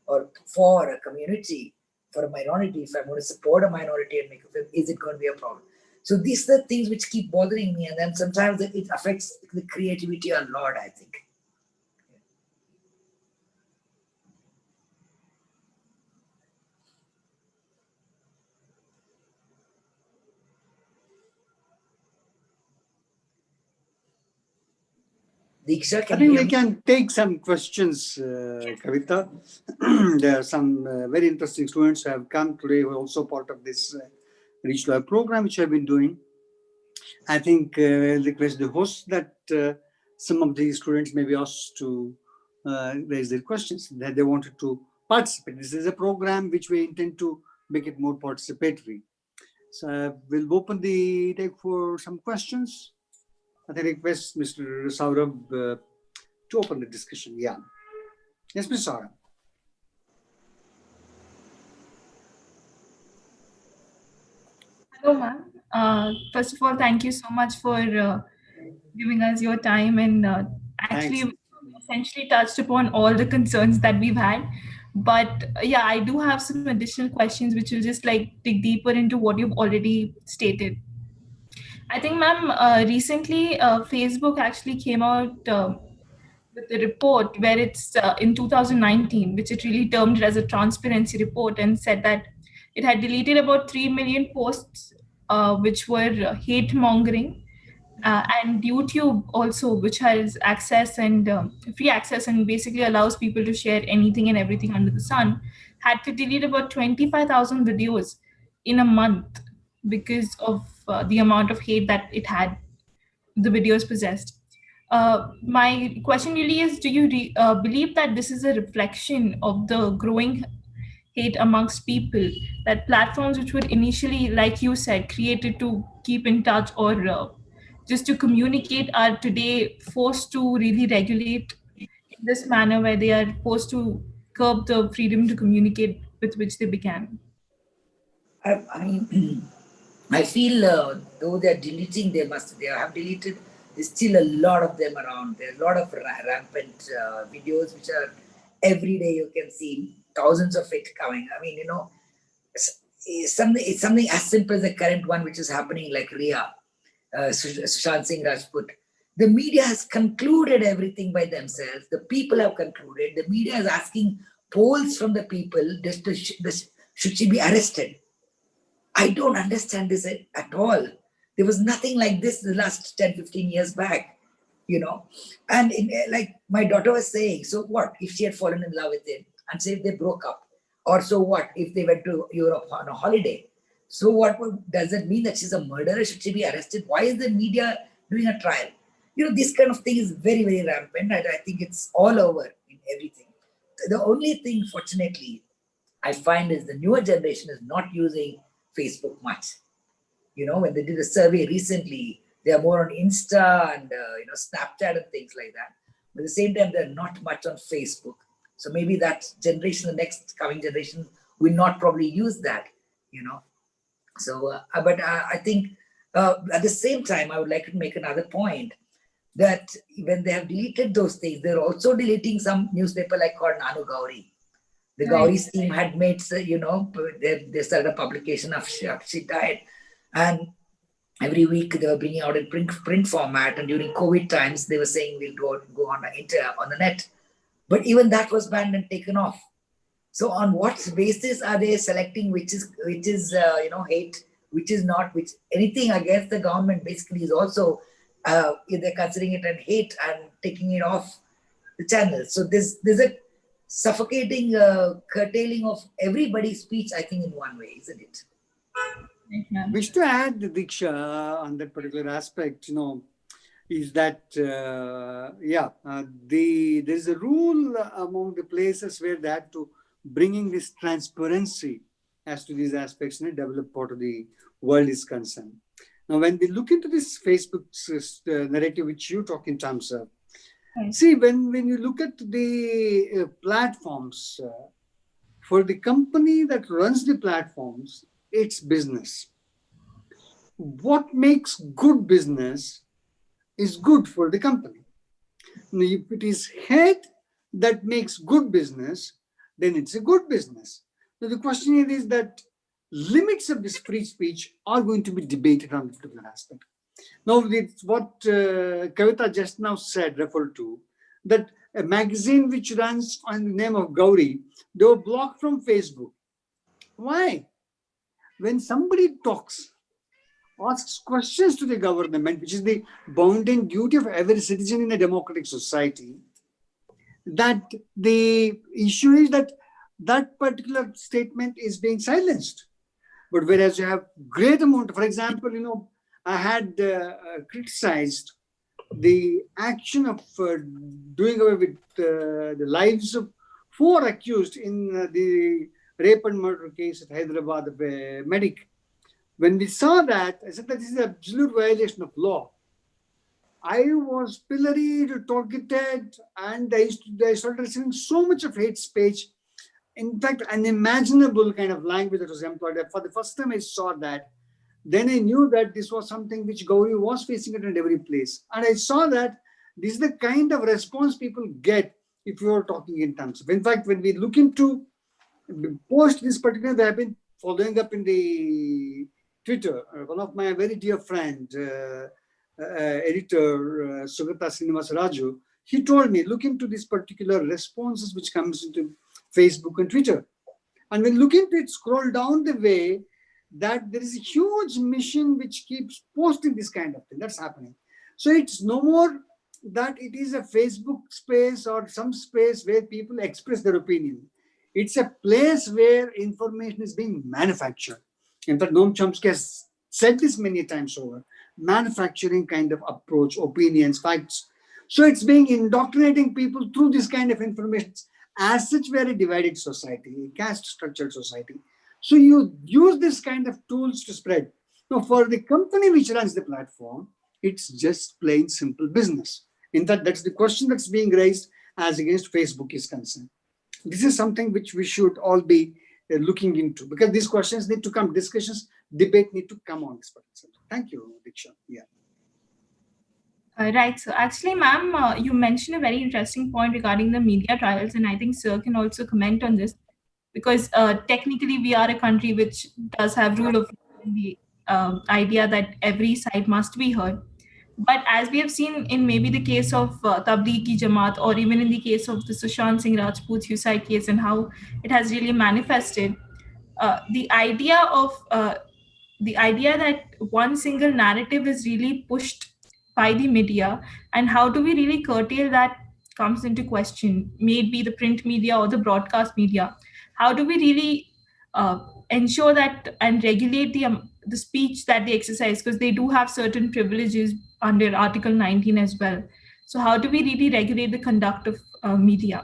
or for a community, for a minority, if I'm going to support a minority and make a film, is it going to be a problem? So these are the things which keep bothering me, and then sometimes it affects the creativity a lot, I think. Diksha, I can think you we hear me? can take some questions, Kavita. There are some very interesting students who have come today who are also part of this Reach Lawyer program, which I've been doing. I think I'll request the host that some of the students may be asked to raise their questions that they wanted to participate. This is a program which we intend to make it more participatory. So we'll open the take for some questions. I think request Mr. Saurabh to open the discussion. Yeah. Yes, Ms. Saurabh. Hello, ma'am. First of all, thank you so much for giving us your time and Thanks. actually essentially touched upon all the concerns that we've had. But yeah, I do have some additional questions which will just like dig deeper into what you've already stated. I think, ma'am, recently Facebook actually came out with a report where it's in 2019, which it really termed as a transparency report and said that it had deleted about 3 million posts which were hate mongering. And YouTube also, which has access and free access and basically allows people to share anything and everything under the sun, had to delete about 25,000 videos in a month because of the amount of hate that it had, the videos possessed. My question really is, do you believe that this is a reflection of the growing hate amongst people, that platforms which were initially, like you said, created to keep in touch or just to communicate are today forced to really regulate in this manner where they are forced to curb the freedom to communicate with which they began? I mean, I feel though they're deleting, they have deleted. There's still a lot of them around. There are a lot of rampant videos which are every day you can see thousands of it coming. I mean, it's something as simple as the current one which is happening, like Riya, Sushant Singh Rajput. The media has concluded everything by themselves. The people have concluded. The media is asking polls from the people just to should she be arrested. I don't understand this at all. There was nothing like this the last 10, 15 years back, And like my daughter was saying, so what if she had fallen in love with him and say if they broke up? Or so what if they went to Europe on a holiday? So what does it mean that she's a murderer? Should she be arrested? Why is the media doing a trial? This kind of thing is very, very rampant. I think it's all over in everything. The only thing, fortunately, I find is the newer generation is not using Facebook much. When they did a survey recently, they are more on Insta and Snapchat and things like that. But at the same time, they're not much on Facebook. So maybe that generation, the next coming generation, will not probably use that. So, but I think at the same time, I would like to make another point that when they have deleted those things, they're also deleting some newspaper like called Nanu Gauri. The Gauri's team had made, they started a publication after she died. And every week they were bringing out in print format. And during COVID times, they were saying we'll go on the net. But even that was banned and taken off. So on what basis are they selecting which is hate, which is not, which anything against the government basically is also, they're considering it an hate and taking it off the channel. So there's a suffocating curtailing of everybody's speech, I think, in one way, isn't it? Wish to add, Diksha, on that particular aspect, is that, there's a rule among the places where they had to bringing this transparency as to these aspects in a developed part of the world is concerned. Now, when we look into this Facebook narrative, which you talk in terms of, see, when you look at the platforms, for the company that runs the platforms, it's business. What makes good business is good for the company. Now, if it is hate that makes good business, then it's a good business. Now, the question here is that limits of this free speech are going to be debated on this particular aspect. Now, it's what Kavita just now said, referred to, that a magazine which runs on the name of Gauri, they were blocked from Facebook. Why? When somebody talks asks questions to the government, which is the bounden duty of every citizen in a democratic society, that the issue is that that particular statement is being silenced. But whereas you have great amount, for example, I had criticized the action of doing away with the lives of 4 accused in the rape and murder case at Hyderabad of a medic. When we saw that, I said that this is an absolute violation of law. I was pilloried, targeted, and I started receiving so much of hate speech. In fact, unimaginable kind of language that was employed. For the first time I saw that, then I knew that this was something which Gauri was facing at every place. And I saw that this is the kind of response people get if you are talking in terms of. In fact, when we look into post this particular, they have been following up in the Twitter. One of my very dear friend, editor Sugata Srinivas Raju, he told me, look into these particular responses which comes into Facebook and Twitter. And when look into it, scroll down the way, that there is a huge mission which keeps posting this kind of thing. That's happening. So it's no more that it is a Facebook space or some space where people express their opinion. It's a place where information is being manufactured. In fact, Noam Chomsky has said this many times over. Manufacturing kind of approach, opinions, facts. So it's being indoctrinating people through this kind of information. As such, we're a divided society, a caste-structured society. So you use this kind of tools to spread. Now, for the company which runs the platform, it's just plain simple business. In fact, that's the question that's being raised as against Facebook is concerned. This is something which we should all be looking into, because these questions need to come, discussions, debate need to come on this particular subject. Thank you, Diksha. Yeah. Right. So actually, ma'am, you mentioned a very interesting point regarding the media trials, and I think Sir can also comment on this, because technically we are a country which does have rule of law, and the idea that every side must be heard. But as we have seen in maybe the case of Tablighi Jamaat, or even in the case of the Sushant Singh Rajput suicide case and how it has really manifested, the idea that one single narrative is really pushed by the media, and how do we really curtail that comes into question, may it be the print media or the broadcast media. How do we really ensure that and regulate the speech that they exercise, because they do have certain privileges under Article 19 as well. So how do we really regulate the conduct of media?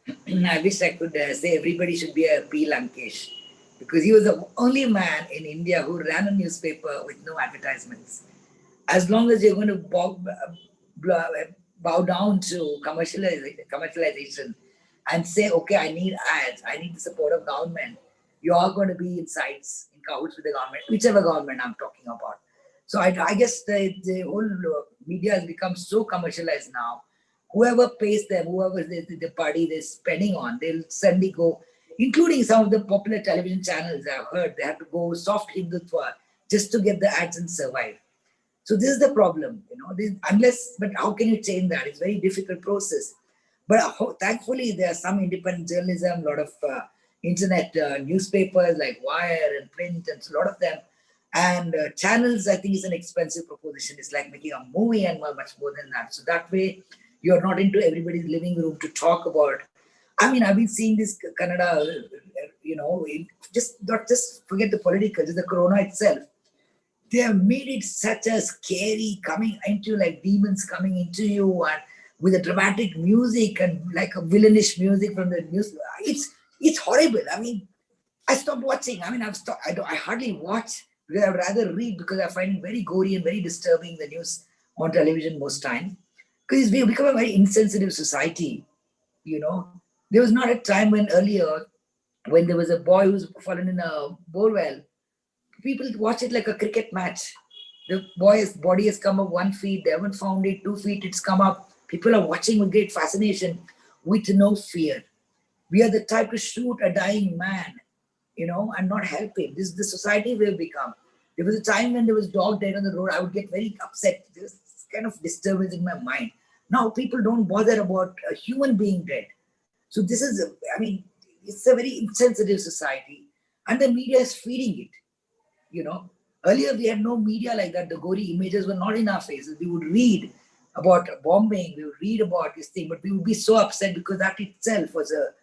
I wish I could say everybody should be a P. Lankesh, because he was the only man in India who ran a newspaper with no advertisements. As long as you're going to bow down to commercialization and say, okay, I need ads, I need the support of government, you are going to be in sides, in cahoots with the government, whichever government I'm talking about. So I guess the whole media has become so commercialized now. Whoever pays them, whoever the party they're spending on, they'll suddenly go, including some of the popular television channels I've heard, they have to go soft Hindutva just to get the ads and survive. So this is the problem, but how can you change that? It's a very difficult process. But thankfully, there are some independent journalism, a lot of internet newspapers like Wire and Print, and a lot of them. And channels, I think, is an expensive proposition. It's like making a movie and much more than that. So that way, you're not into everybody's living room to talk about. I mean, I've been seeing this Kannada, not just forget the political, just the corona itself. They have made it such a scary coming into, like demons coming into you, and with a dramatic music and like a villainish music from the news. It's horrible. I mean, I stopped watching. I mean, I hardly watch. I rather read, because I find it very gory and very disturbing, the news on television most time. Because we've become a very insensitive society. There was not a time when earlier, when there was a boy who's fallen in a borewell, people watch it like a cricket match. The boy's body has come up 1 feet, they haven't found it, 2 feet, it's come up. People are watching with great fascination, with no fear. We are the type to shoot a dying man, and not help him. This is the society we've become. There was a time when there was dog dead on the road, I would get very upset. There's kind of disturbance in my mind. Now people don't bother about a human being dead. So this is, it's a very insensitive society, and the media is feeding it. Earlier, we had no media like that. The gory images were not in our faces. We would read about bombing, we would read about this thing, but we would be so upset because that itself was a,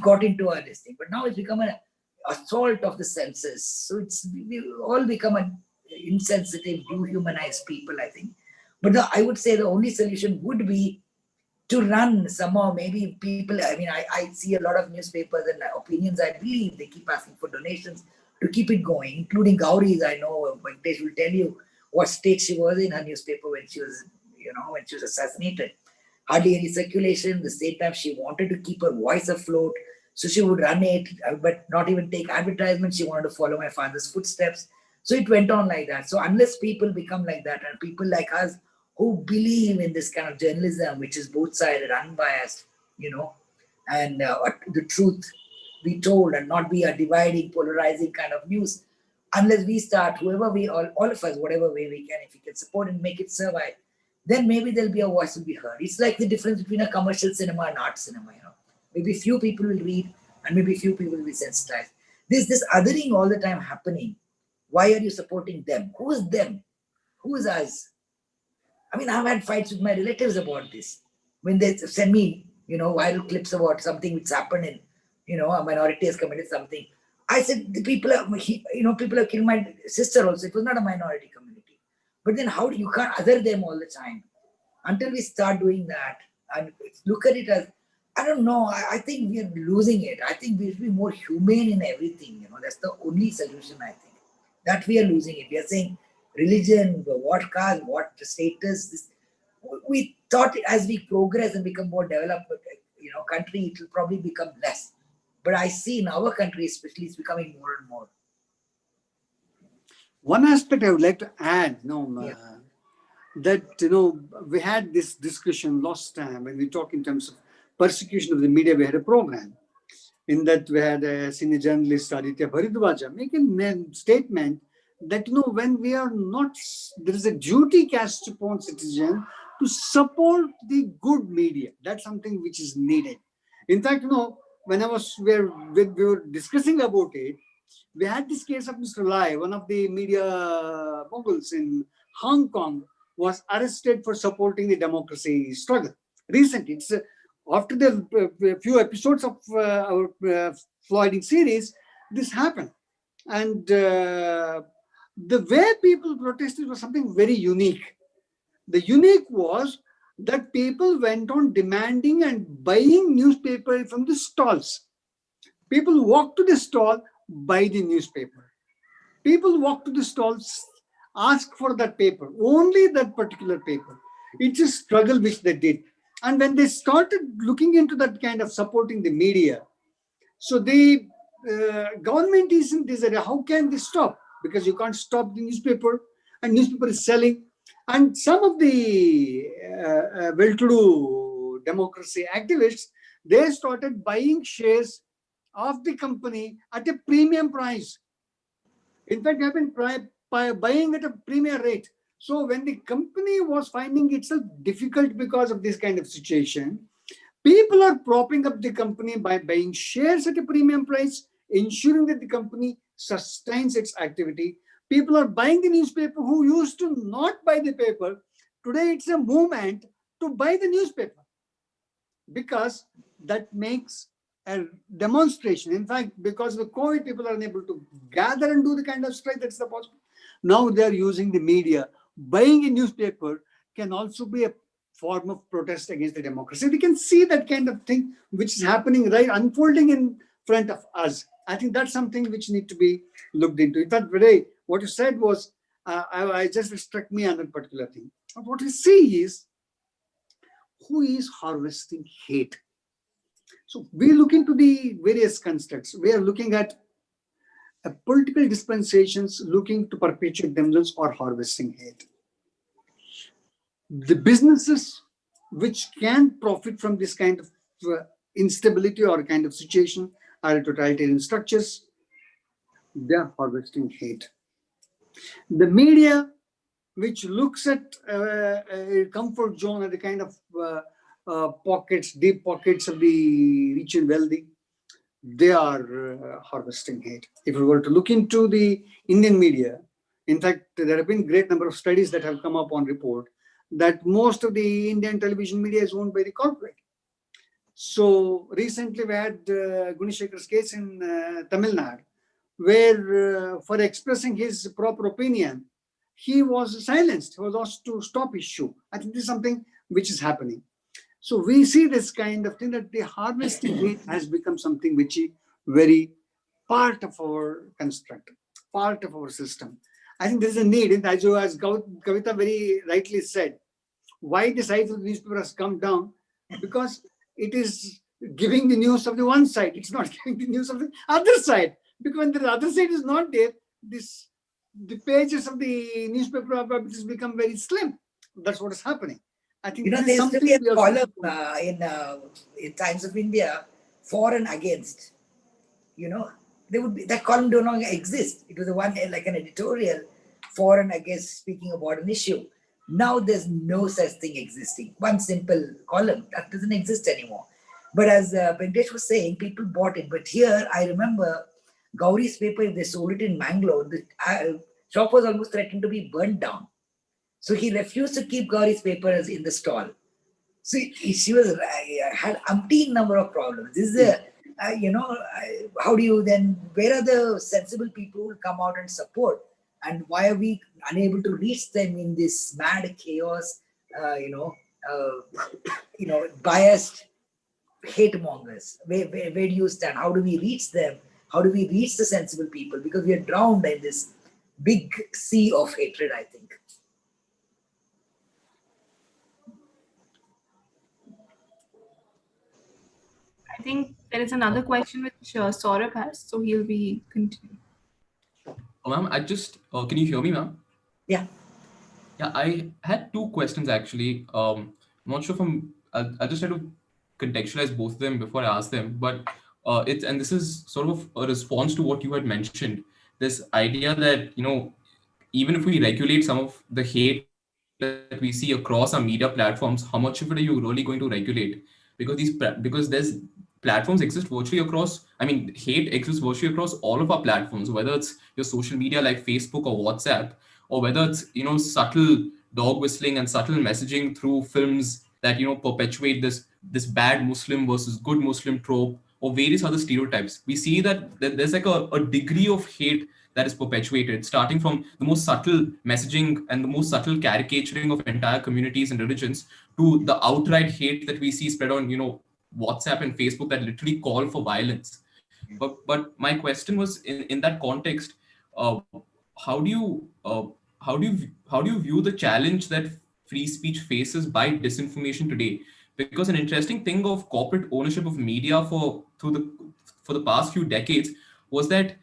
got into our this thing. But now it's become an assault of the senses. So we all become an insensitive, dehumanized people, I think. But I would say the only solution would be to run somehow. Maybe people, I see a lot of newspapers and opinions, I believe they keep asking for donations to keep it going, including Gauri's. I know Venkatesh will tell you what state she was in her newspaper when she was, when she was assassinated. Hardly any circulation. The same time, she wanted to keep her voice afloat. So she would run it, but not even take advertisements. She wanted to follow my father's footsteps. So it went on like that. So unless people become like that, and people like us who believe in this kind of journalism, which is both sided, unbiased, and the truth be told and not be a dividing, polarizing kind of news, unless we start, whoever we all of us, whatever way we can, if we can support and make it survive, then maybe there'll be a voice to be heard. It's like the difference between a commercial cinema and art cinema, Maybe few people will read and maybe few people will be sensitized. There's this othering all the time happening. Why are you supporting them? Who is them? Who is us? I've had fights with my relatives about this. When they send me, viral clips about something which happened in, a minority has committed something. I said, the people have killed my sister also. It was not a minority community. But then you can't other them all the time. Until we start doing that and look at it as, I don't know, I think we are losing it. I think we should be more humane in everything. That's the only solution, I think. That we are losing it. We are saying religion, what caste, what status. We thought as we progress and become more developed, country, it will probably become less. But I see in our country, especially, it's becoming more and more. One aspect I would like to add, that, we had this discussion last time when we talked in terms of persecution of the media. We had a program in that we had a senior journalist, Aditya Bharadwaja, making a statement that, when we are not, there is a duty cast upon citizen to support the good media. That's something which is needed. In fact, when we were discussing about it, we had this case of Mr. Lai, one of the media moguls in Hong Kong, was arrested for supporting the democracy struggle. Recently, it's after the few episodes of our Floyding series, this happened. And the way people protested was something very unique. The unique was that people went on demanding and buying newspaper from the stalls. People walk to the stall, buy the newspaper. People walk to the stalls, ask for that paper, only that particular paper. It's a struggle which they did. And when they started looking into that kind of supporting the media, so the government is in this area. How can they stop? Because you can't stop the newspaper, and newspaper is selling. And some of the well-to-do democracy activists, they started buying shares of the company at a premium price. In fact, they have been buying at a premium rate. So when the company was finding itself difficult because of this kind of situation, people are propping up the company by buying shares at a premium price, ensuring that the company sustains its activity. People are buying the newspaper who used to not buy the paper. Today, it's a movement to buy the newspaper because that makes a demonstration. In fact, because of the COVID, people are unable to gather and do the kind of strike that's the possible. Now they are using the media. Buying a newspaper can also be a form of protest against the democracy. We can see that kind of thing which is happening, right, unfolding in front of us. I think that's something which need to be looked into. In fact, today, what you said was, I just struck me on a particular thing. What we see is, who is harvesting hate? So we look into the various constructs. We are looking at political dispensations looking to perpetuate themselves or harvesting hate. The businesses which can profit from this kind of instability or kind of situation are totalitarian structures. They are harvesting hate. The media which looks at a comfort zone and the kind of pockets, deep pockets of the rich and wealthy, they are harvesting hate. If we were to look into the Indian media, In fact, there have been great number of studies that have come up on report that most of the Indian television media is owned by the corporate. So recently we had Gunishekhar's case in Tamil Nadu, where for expressing his proper opinion, he was silenced. He was asked to stop his show. I think this is something which is happening. So we see this kind of thing, that the harvesting hate has become something which is very part of our construct, part of our system. I think there is a need, and as Kavita very rightly said, why the size of the newspaper has come down, because it is giving the news of the one side. It's not giving the news of the other side. Because when the other side is not there, the pages of the newspaper has become very slim. That's what is happening. I think there used to be a column in Times of India, for and against. There would be, that column do not exist. It was the one like an editorial for and against, speaking about an issue. Now there's no such thing existing. One simple column that doesn't exist anymore. But as Venkatesh was saying, people bought it. But here I remember Gauri's paper, if they sold it in Mangalore, the shop was almost threatened to be burnt down. So he refused to keep Gauri's paper in the stall. So she had umpteen number of problems. This is how do you then, where are the sensible people who will come out and support? And why are we unable to reach them in this mad chaos, biased hate mongers? Where do you stand? How do we reach them? How do we reach the sensible people? Because we are drowned in this big sea of hatred, I think. I think there is another question which Saurabh has, so he'll be continuing. Ma'am, I just, can you hear me, ma'am? Yeah. Yeah, I had two questions actually. I'm not sure if I just had to contextualize both of them before I ask them, but and this is sort of a response to what you had mentioned. This idea that, even if we regulate some of the hate that we see across our media platforms, how much of it are you really going to regulate? Because there's platforms exist virtually across, hate exists virtually across all of our platforms, whether it's your social media like Facebook or WhatsApp, or whether it's, subtle dog whistling and subtle messaging through films that, perpetuate this bad Muslim versus good Muslim trope, or various other stereotypes. We see that there's like a degree of hate that is perpetuated, starting from the most subtle messaging and the most subtle caricaturing of entire communities and religions, to the outright hate that we see spread on, WhatsApp and Facebook that literally call for violence. But my question was, in that context, uh, how do you view the challenge that free speech faces by disinformation today? Because an interesting thing of corporate ownership of media for the past few decades was that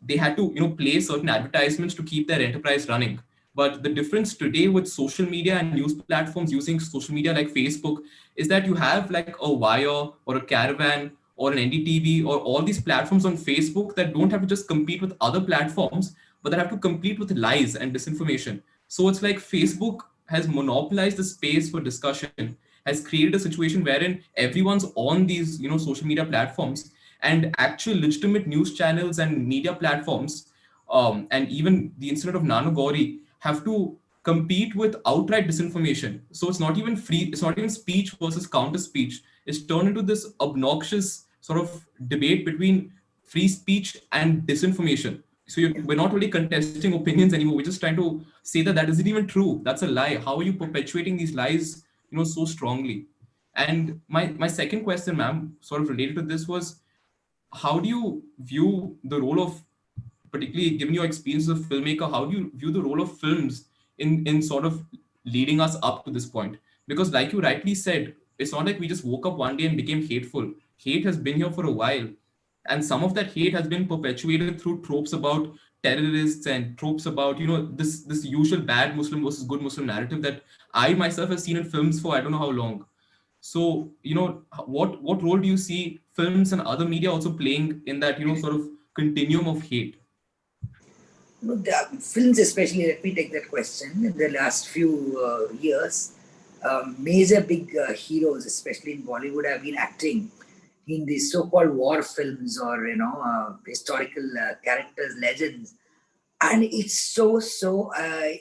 they had to play certain advertisements to keep their enterprise running. But the difference today with social media and news platforms using social media like Facebook is that you have like a Wire or a Caravan or an NDTV or all these platforms on Facebook that don't have to just compete with other platforms, but that have to compete with lies and disinformation. So it's like Facebook has monopolized the space for discussion, has created a situation wherein everyone's on these social media platforms, and actual legitimate news channels and media platforms, and even the incident of Nano Gauri, have to compete with outright disinformation. So it's not even speech versus counter speech. It's turned into this obnoxious sort of debate between free speech and disinformation. So we're not really contesting opinions anymore. We're just trying to say that isn't even true. That's a lie. How are you perpetuating these lies, so strongly? And my second question, ma'am, sort of related to this was, how do you view the role of, particularly given your experience as a filmmaker, how do you view the role of films in sort of leading us up to this point? Because like you rightly said, it's not like we just woke up one day and became hateful. Hate has been here for a while. And some of that hate has been perpetuated through tropes about terrorists and tropes about, this usual bad Muslim versus good Muslim narrative that I myself have seen in films for I don't know how long. So, what role do you see films and other media also playing in that, sort of continuum of hate? The films especially, let me take that question. In the last few years, major big heroes, especially in Bollywood, have been acting in these so-called war films or, historical characters, legends. And it's so,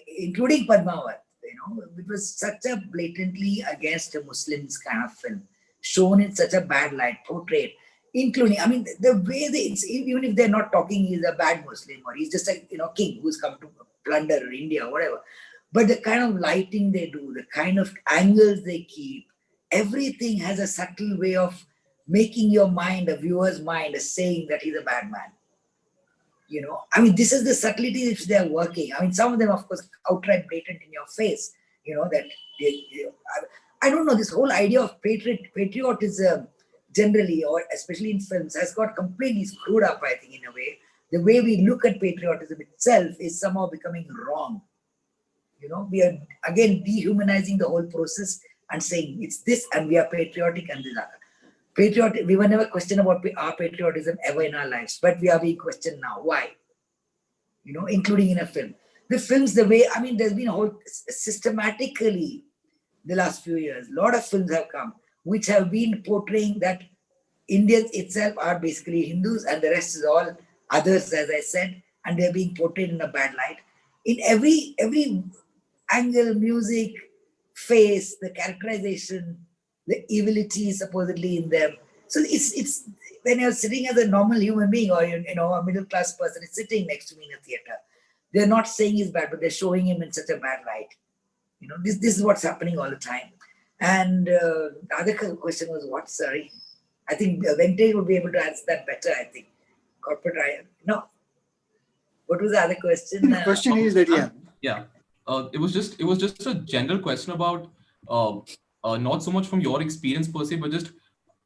including Padmavat, it was such a blatantly against the Muslims kind of film, shown in such a bad light, portrayed, including, I mean, the way it's, even if they're not talking he's a bad Muslim or he's just a king who's come to plunder India or whatever, but the kind of lighting they do, the kind of angles they keep, everything has a subtle way of making your mind, a viewer's mind, is saying that he's a bad man. I mean, this is the subtlety which they are working. I mean, some of them, of course, outright blatant in your face, that I don't know, this whole idea of patriotism generally, or especially in films, has got completely screwed up, I think, in a way. The way we look at patriotism itself is somehow becoming wrong. We are, again, dehumanizing the whole process and saying it's this and we are patriotic and this other. Patriotic, we were never questioned about our patriotism ever in our lives, but we are being questioned now. Why? Including in a film. The films, the way, I mean, there's been a whole, systematically, the last few years, a lot of films have come, which have been portraying that Indians itself are basically Hindus and the rest is all others, as I said, and they're being portrayed in a bad light. In every angle, music, face, the characterization, the evility supposedly in them. So it's when you're sitting as a normal human being or a middle class person is sitting next to me in a theater, they're not saying he's bad, but they're showing him in such a bad light. This is what's happening all the time. And the other question was what? Sorry, I think Venkatesh would be able to answer that better. I think corporate riot. No. What was the other question? The question is that it was just a general question about not so much from your experience per se, but just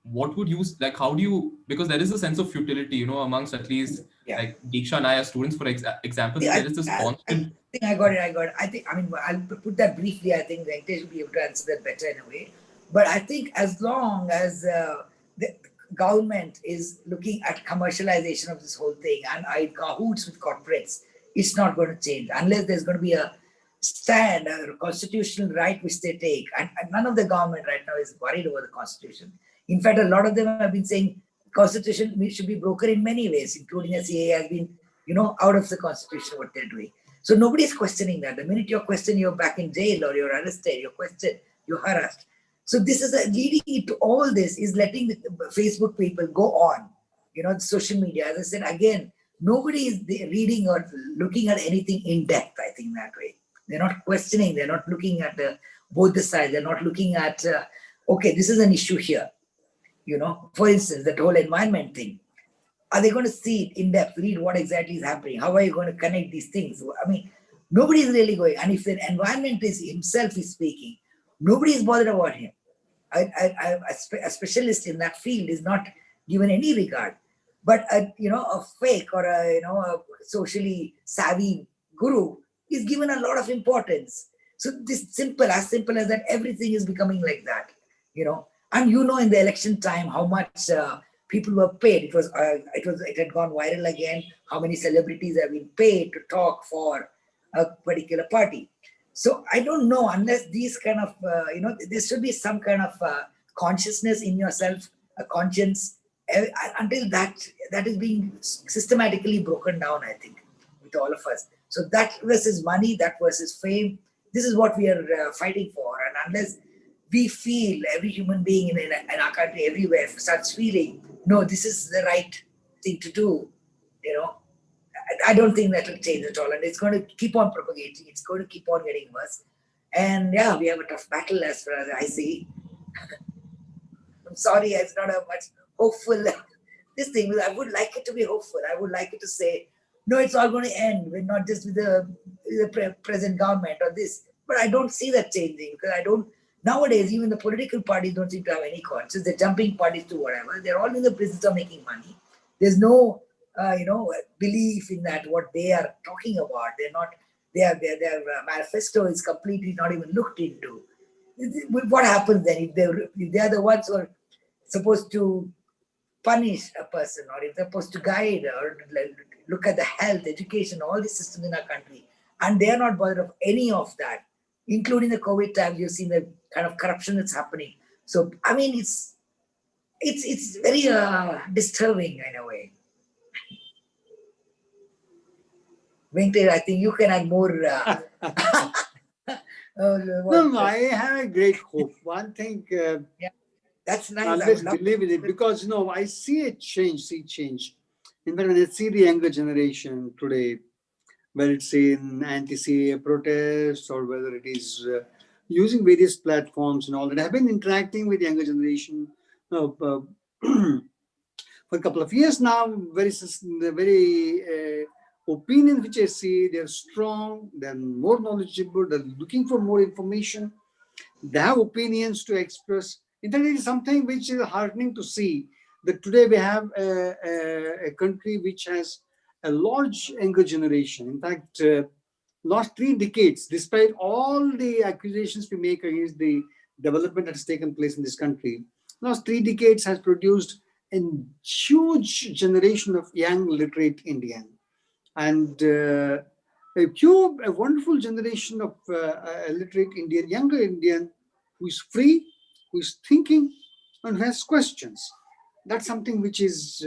what would you like? How do you, because there is a sense of futility, amongst at least like Diksha and I as students, for example, there is this constant. I think I got it. I think, I mean, I'll put that briefly. I think Venkatesh will be able to answer that better in a way. But I think as long as the government is looking at commercialization of this whole thing and in cahoots with corporates, it's not going to change unless there's going to be a stand, a constitutional right which they take. And none of the government right now is worried over the constitution. In fact, a lot of them have been saying constitution should be broken in many ways, including a CA has been, out of the constitution what they're doing. So nobody is questioning that. The minute you're questioned, you're back in jail or you're arrested, you're questioned, you're harassed. So this is leading to all this is letting the Facebook people go on, the social media. As I said, again, nobody is reading or looking at anything in depth, I think, that way. They're not questioning, they're not looking at both the sides, they're not looking at, okay, this is an issue here. For instance, that whole environment thing. Are they going to see it in depth, read what exactly is happening? How are you going to connect these things? I mean, nobody is really going. And if the environment is himself is speaking, nobody is bothered about him. A specialist in that field is not given any regard. But a fake or a socially savvy guru is given a lot of importance. So this as simple as that, everything is becoming like that. And in the election time how much people were paid. It had gone viral again. How many celebrities have been paid to talk for a particular party? So I don't know, unless these kind of there should be some kind of consciousness in yourself, a conscience. Until that is being systematically broken down, I think, with all of us. So that versus money, that versus fame, this is what we are fighting for. And unless we feel, every human being in our country, everywhere, starts feeling, no, this is the right thing to do, I don't think that will change at all. And it's going to keep on propagating. It's going to keep on getting worse. And we have a tough battle as far as I see. I'm sorry, it's not a much hopeful this thing. I would like it to be hopeful. I would like it to say, no, it's all going to end. We're not just with the present government or this. But I don't see that changing because nowadays, even the political parties don't seem to have any conscience. They're jumping parties to whatever. They're all in the business of making money. There's no, belief in that what they are talking about. They're not. Their manifesto is completely not even looked into. What happens then if they are the ones who are supposed to punish a person, or if they're supposed to guide or look at the health, education, all the systems in our country, and they are not bothered of any of that, including the COVID times? You've seen the kind of corruption that's happening. So I mean, it's very disturbing in a way. Venkatesh, I think you can add more. No, I have a great hope. One thing, that's nice. I always believe in it because, I see a change, In fact, when I see the younger generation today, whether it's in anti-CAA protests or whether it is using various platforms and all that, I've been interacting with younger generation for a couple of years now. Very opinion which I see, they're strong, they're more knowledgeable, they're looking for more information, they have opinions to express. In fact, it is something which is heartening to see that today we have a country which has a large younger generation. In fact, last 3 decades, despite all the accusations we make against the development that has taken place in this country, last 3 decades has produced a huge generation of young literate Indian. And a wonderful generation of literate Indian, younger Indian, who is free, who is thinking, and who has questions. That's something which is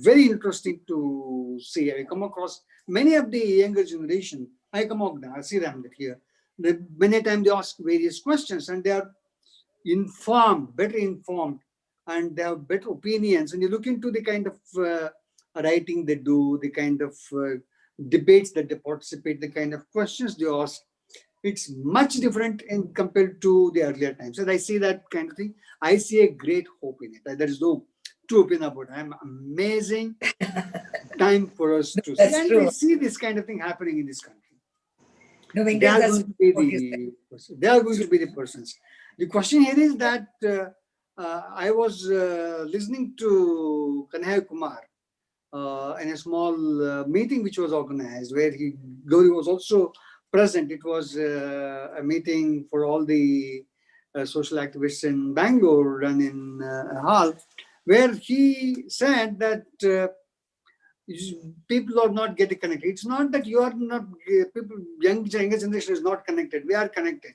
very interesting to see. I come across many of the younger generation. I see them here. Many times they ask various questions, and they are informed, better informed, and they have better opinions. And you look into the kind of writing they do, the kind of debates that they participate, the kind of questions they ask, it's much different in compared to the earlier times. So I see that kind of thing. I see a great hope in it. There is no two opinion about it. I'm amazing time for us to see. And we see this kind of thing happening in this country. No, they are going to be the persons. The question here is that I was listening to Kanhaiya Kumar in a small meeting which was organized, where Gauri was also present. It was a meeting for all the social activists in Bangalore, run in a hall, where he said that people are not getting connected. It's not that you are not, people, younger generation is not connected. We are connected.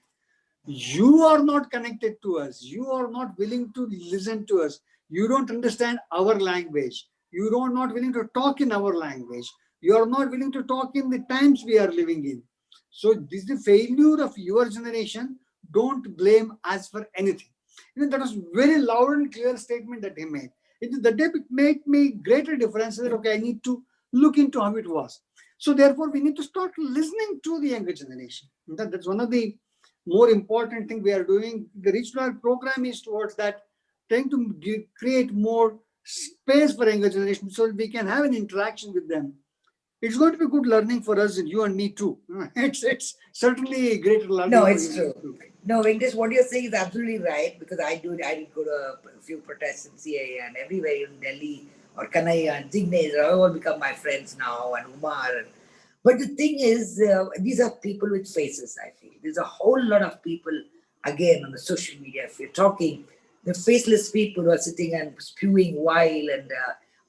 You are not connected to us. You are not willing to listen to us. You don't understand our language. You are not willing to talk in our language. You are not willing to talk in the times we are living in. So this is the failure of your generation. Don't blame us for anything. That was very loud and clear statement that he made. It made me greater difference that, okay, I need to look into how it was. So therefore, we need to start listening to the younger generation. That's one of the more important thing we are doing. The Reach Loyal program is towards that, trying to create more space for younger generation so we can have an interaction with them. It's going to be good learning for us, and you and me too. It's certainly greater learning. No, it's true. No, Venkatesh, what you're saying is absolutely right, because I did go to a few protests in CAA and everywhere in Delhi, or Kanhaiya and Jignesh, all become my friends now, and Umar. But the thing is, these are people with faces, I feel. There's a whole lot of people, again, on the social media, if you're talking, the faceless people who are sitting and spewing vile and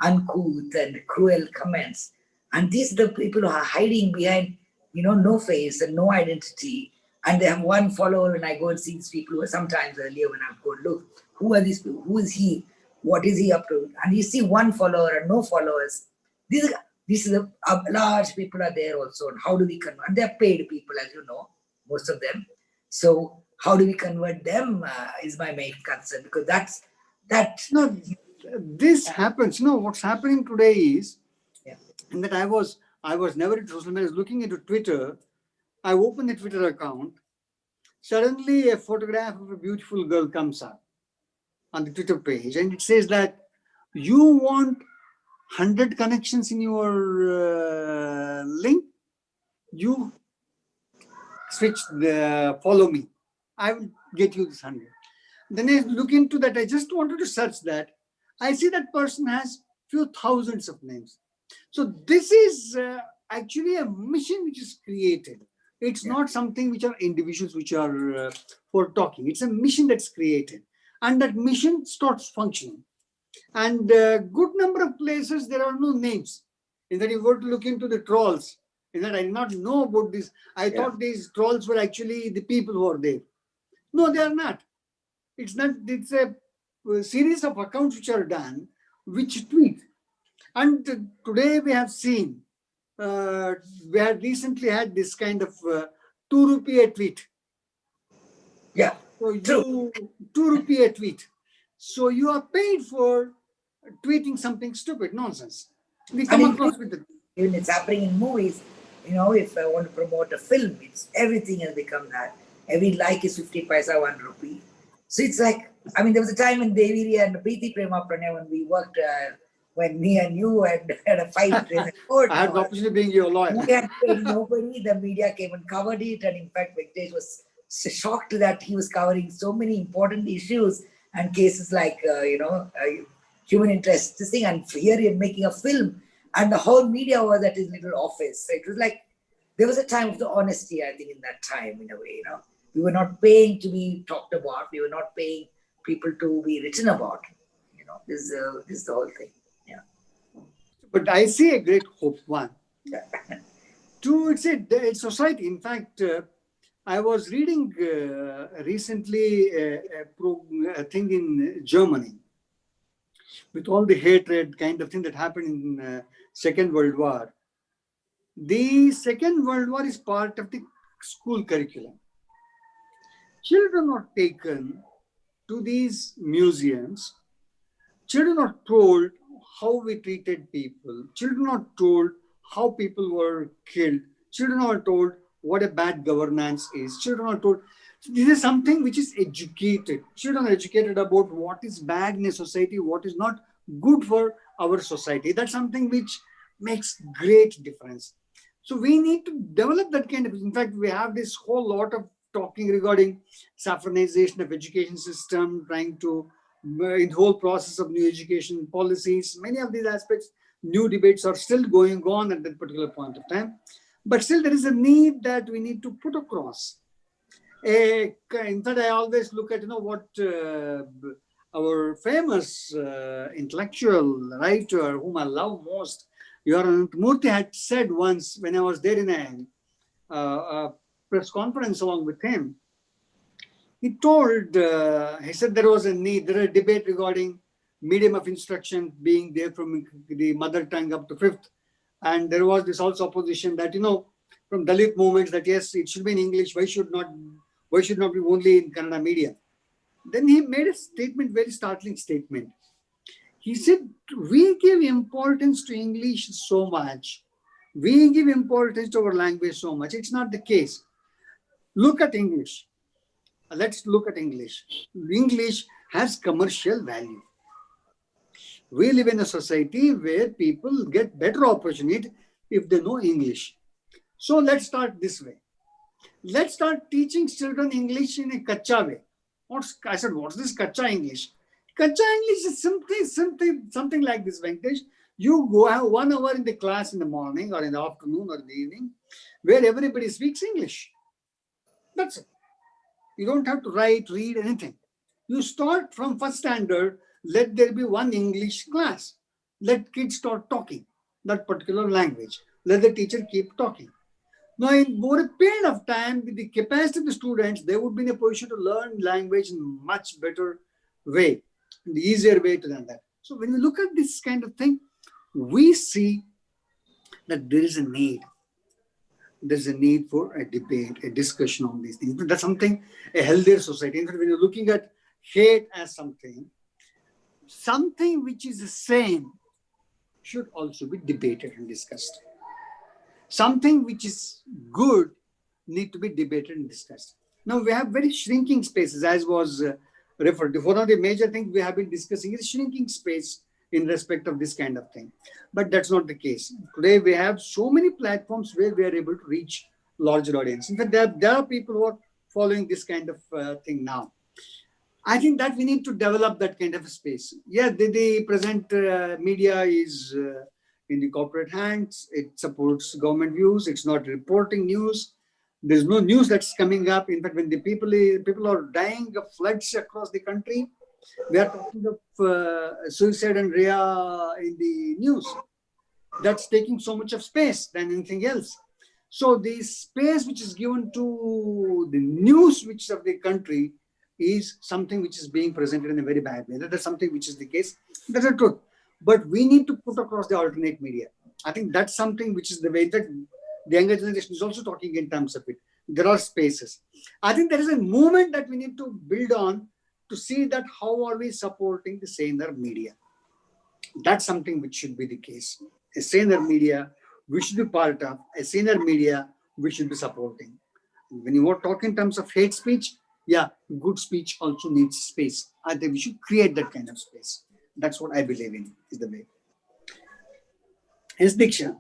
uncouth and cruel comments. And these are the people who are hiding behind, no face and no identity. And they have one follower, and I go and see these people who are sometimes earlier when I go, look, who are these people? Who is he? What is he up to? And you see one follower and no followers. These are large people are there also. And how do we convert? And they're paid people, as you know, most of them. So how do we convert them is my main concern, because that's no, this happens. What's happening today is, and that I was never into social media. I was looking into Twitter. I opened the Twitter account. Suddenly, a photograph of a beautiful girl comes up on the Twitter page, and it says that you want 100 connections in your link. You switch the follow me. I will get you this 100. Then I look into that. I just wanted to search that. I see that person has few thousands of names. So this is actually a mission which is created. It's not something which are individuals which are for talking. It's a mission that's created, and that mission starts functioning. And good number of places there are no names. In that, you go to look into the trolls. In that, I did not know about this. I thought these trolls were actually the people who are there. No, they are not. It's not. It's a series of accounts which are done, which tweet. And today we have seen we had recently had this kind of 2 rupee a tweet. Yeah, So true. 2 rupee a tweet. So you are paid for tweeting something stupid, nonsense. We come And across with it. even it's happening in movies. If I want to promote a film, it's everything has become that. Every like is 50 paisa, 1 rupee. So it's like, there was a time in Deviri and Preeti Prema Pranay when we worked, when me and you had a fight in court. I had the opportunity of being your lawyer. We had paid nobody. The media came and covered it. And in fact, Venkatesh was shocked that he was covering so many important issues and cases like, human interest, this thing. And here you're making a film. And the whole media was at his little office. So it was like, there was a time of the honesty, I think, in that time, in a way, We were not paying to be talked about. We were not paying people to be written about. This is the whole thing. Yeah. But I see a great hope, one. Two, it's a society. In fact, I was reading recently a thing in Germany with all the hatred kind of thing that happened in Second World War. The Second World War is part of the school curriculum. Children are taken to these museums. Children are told how we treated people. Children are told how people were killed. Children are told what a bad governance is. Children are told, this is something which is educated. Children are educated about what is bad in a society, what is not good for our society. That's something which makes great difference. So we need to develop that kind of, in fact, we have this whole lot of talking regarding saffronization of education system, trying to, in the whole process of new education policies, many of these aspects, new debates are still going on at that particular point of time. But still there is a need that we need to put across. In fact, I always look at, what our famous intellectual writer, whom I love most, Murthy, had said once when I was there in a press conference along with him. He said there was a need, there was a debate regarding medium of instruction being there from the mother tongue up to 5th. And there was this also opposition that, from Dalit movements that yes, it should be in English, why should not be only in Kannada media? Then he made a statement, very startling statement. He said, we give importance to English so much. We give importance to our language so much. It's not the case. Look at English. Let's look at English. English has commercial value. We live in a society where people get better opportunity if they know English. So let's start this way. Let's start teaching children English in a kacha way. I said, what's this kacha English? Kacha English is something like this, Venkatesh. You go have 1 hour in the class in the morning or in the afternoon or in the evening where everybody speaks English. That's it. You don't have to write, read, anything. You start from first standard, let there be one English class. Let kids start talking that particular language. Let the teacher keep talking. Now, in over a period of time, with the capacity of the students, they would be in a position to learn language in a much better way, in the easier way to learn that. So when we look at this kind of thing, we see that there is a need. There's a need for a debate, a discussion on these things. That's something, a healthier society. In fact, when you're looking at hate as something which is the same should also be debated and discussed. Something which is good need to be debated and discussed. Now we have very shrinking spaces, as was referred to. One of the major things we have been discussing is shrinking space in respect of this kind of thing. But that's not the case. Today we have so many platforms where we are able to reach larger audience. In fact, there are people who are following this kind of thing now. I think that we need to develop that kind of a space. Yeah, the present media is in the corporate hands. It supports government views. It's not reporting news. There's no news that's coming up. In fact, when the people are dying of floods across the country, we are talking of suicide and Ria in the news. That's taking so much of space than anything else. So the space which is given to the news which is of the country is something which is being presented in a very bad way. That's something which is the case. That's the truth. But we need to put across the alternate media. I think that's something which is the way that the younger generation is also talking in terms of it. There are spaces. I think there is a movement that we need to build on to see that how are we supporting the saner media. That's something which should be the case. A saner media, we should be part of. A saner media, we should be supporting. When you talk in terms of hate speech, yeah, good speech also needs space. I think we should create that kind of space. That's what I believe in, is the way. Yes, Diksha.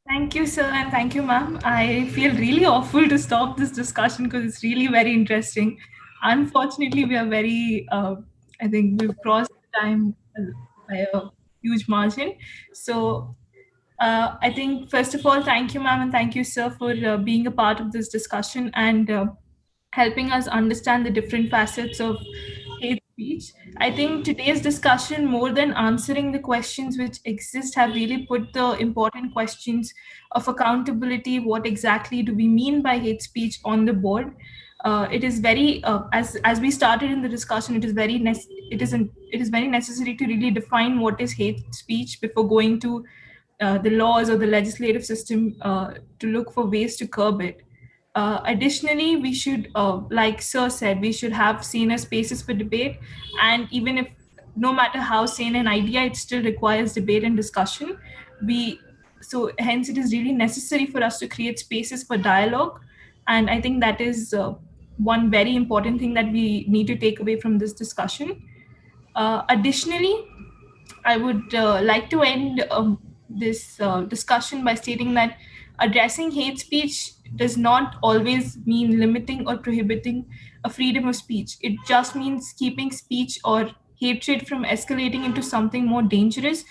Thank you, sir, and thank you, ma'am. I feel really awful to stop this discussion because it's really very interesting. Unfortunately, we are very, I think we've crossed the time by a huge margin. So I think, first of all, thank you, ma'am, and thank you, sir, for being a part of this discussion and helping us understand the different facets of hate speech. I think today's discussion, more than answering the questions which exist, have really put the important questions of accountability, what exactly do we mean by hate speech, on the board. It is very, as we started in the discussion, it is very necessary to really define what is hate speech before going to the laws or the legislative system to look for ways to curb it. Additionally, we should, like Sir said, we should have saner spaces for debate. And even if, no matter how sane an idea, it still requires debate and discussion. So hence, it is really necessary for us to create spaces for dialogue. And I think that is one very important thing that we need to take away from this discussion. Additionally, I would like to end this discussion by stating that addressing hate speech does not always mean limiting or prohibiting a freedom of speech. It just means keeping speech or hatred from escalating into something more dangerous,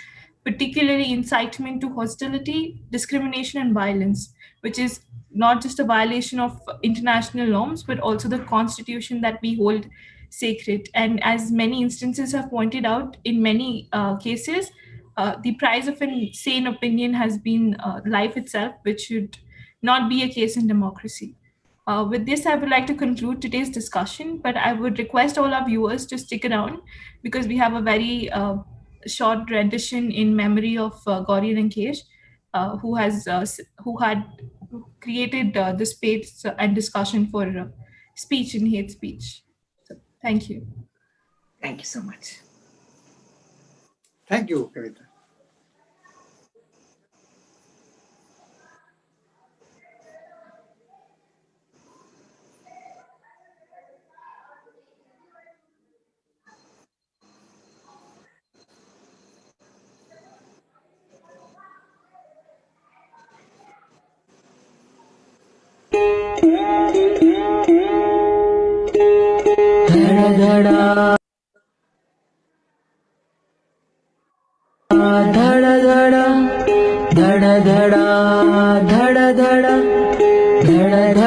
particularly incitement to hostility, discrimination, and violence, which is not just a violation of international norms, but also the constitution that we hold sacred. And as many instances have pointed out, in many cases, the price of an sane opinion has been life itself, which should not be a case in democracy. With this, I would like to conclude today's discussion, but I would request all our viewers to stick around because we have a very short rendition in memory of Gauri Lankesh, who had created the space and discussion for speech and hate speech. So, thank you. Thank you so much. Thank you, Kavita.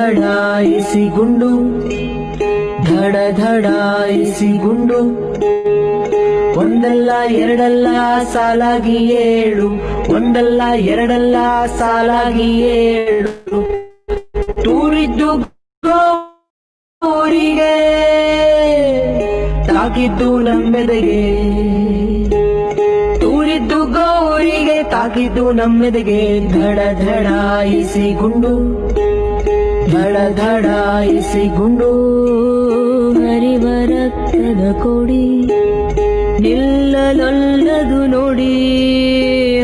ಧಡಾಯಿಸಿ ಗುಂಡು ಧಡಾಯಿಸಿ ಗುಂಡು ಒಂದಲ್ಲ ಎರಡಲ್ಲ ಸಾಲಾಗಿ ಏಳು ಒಂದಲ್ಲ ಎರಡಲ್ಲ ಸಾಲಾಗಿ ಏಳು ತೂರಿದ್ದು ಗೋರಿಗೆ ತಾಕಿದ್ದು ನಮ್ಮೆದೆಗೆ ತೂರಿದ್ದು ಗೌರಿಗೆ ತಾಕಿದ್ದು ನಮ್ಮೆದೆಗೆ ಧಡಾಯಿಸಿ ಗುಂಡು ಧಡಾಯಿಸಿ ಗುಂಡು ಹರಿವ ರಕ್ತದ ಕೊಡಿ ನಿಲ್ಲಲೊಲ್ಲದು ನೋಡಿ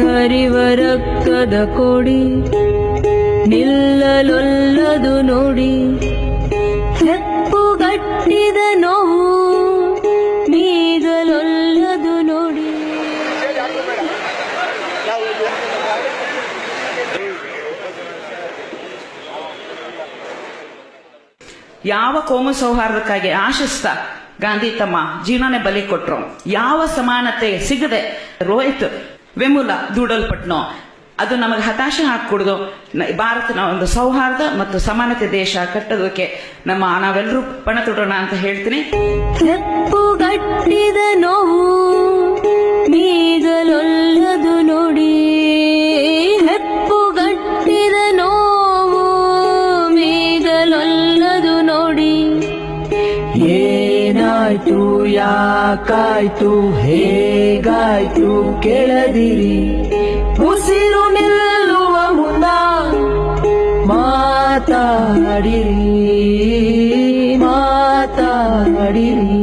ಹರಿವ ರಕ್ತದ ಕೊಡಿ ನಿಲ್ಲಲೊಲ್ಲದು ನೋಡಿ ಹೆಪ್ಪುಗಟ್ಟಿದ ನೋವು ನೀಗಲೊಲ್ಲದು ನೋಡಿ. ಯಾವ ಕೋಮು ಸೌಹಾರ್ದಕ್ಕಾಗಿ ಆಶಿಸ್ತಾ ಗಾಂಧಿ ತಮ್ಮ ಜೀವನನೇ ಬಲಿ ಕೊಟ್ರು, ಯಾವ ಸಮಾನತೆ ಸಿಗದೆ ರೋಹಿತ್ ವೆಮುಲ ದೂಡಲ್ಪಟ್ನೋ, ಅದು ನಮಗೆ ಹತಾಶೆ ಹಾಕೂಡ್ದು. ಭಾರತನ ಒಂದು ಸೌಹಾರ್ದ ಮತ್ತು ಸಮಾನತೆ ದೇಶ ಕಟ್ಟೋದಕ್ಕೆ ನಾವೆಲ್ಲರೂ ಪಣ ತೊಡೋಣ ಅಂತ ಹೇಳ್ತೀನಿ. ಹೆಪ್ಪುಗಟ್ಟಿದ ನೋವು ನೀಗಲೊಲ್ಲದು ನೋಡಿ ಹೆಪ್ಪುಗಟ್ಟಿದ ನೋವು ನೀಗಲೊಲ್ಲದು ನೋಡಿ ಏನಾಯಿತು ಏನಾಯ್ತು ಯಾಕಾಯ್ತು ಹೇಗಾಯ್ತು ಕೇಳದಿರಿ, ಉಸಿರು ನಿಲ್ಲುವ ಮುನ್ನ ಮಾತಾಡಿರಿ ಮಾತಾಡಿರಿ.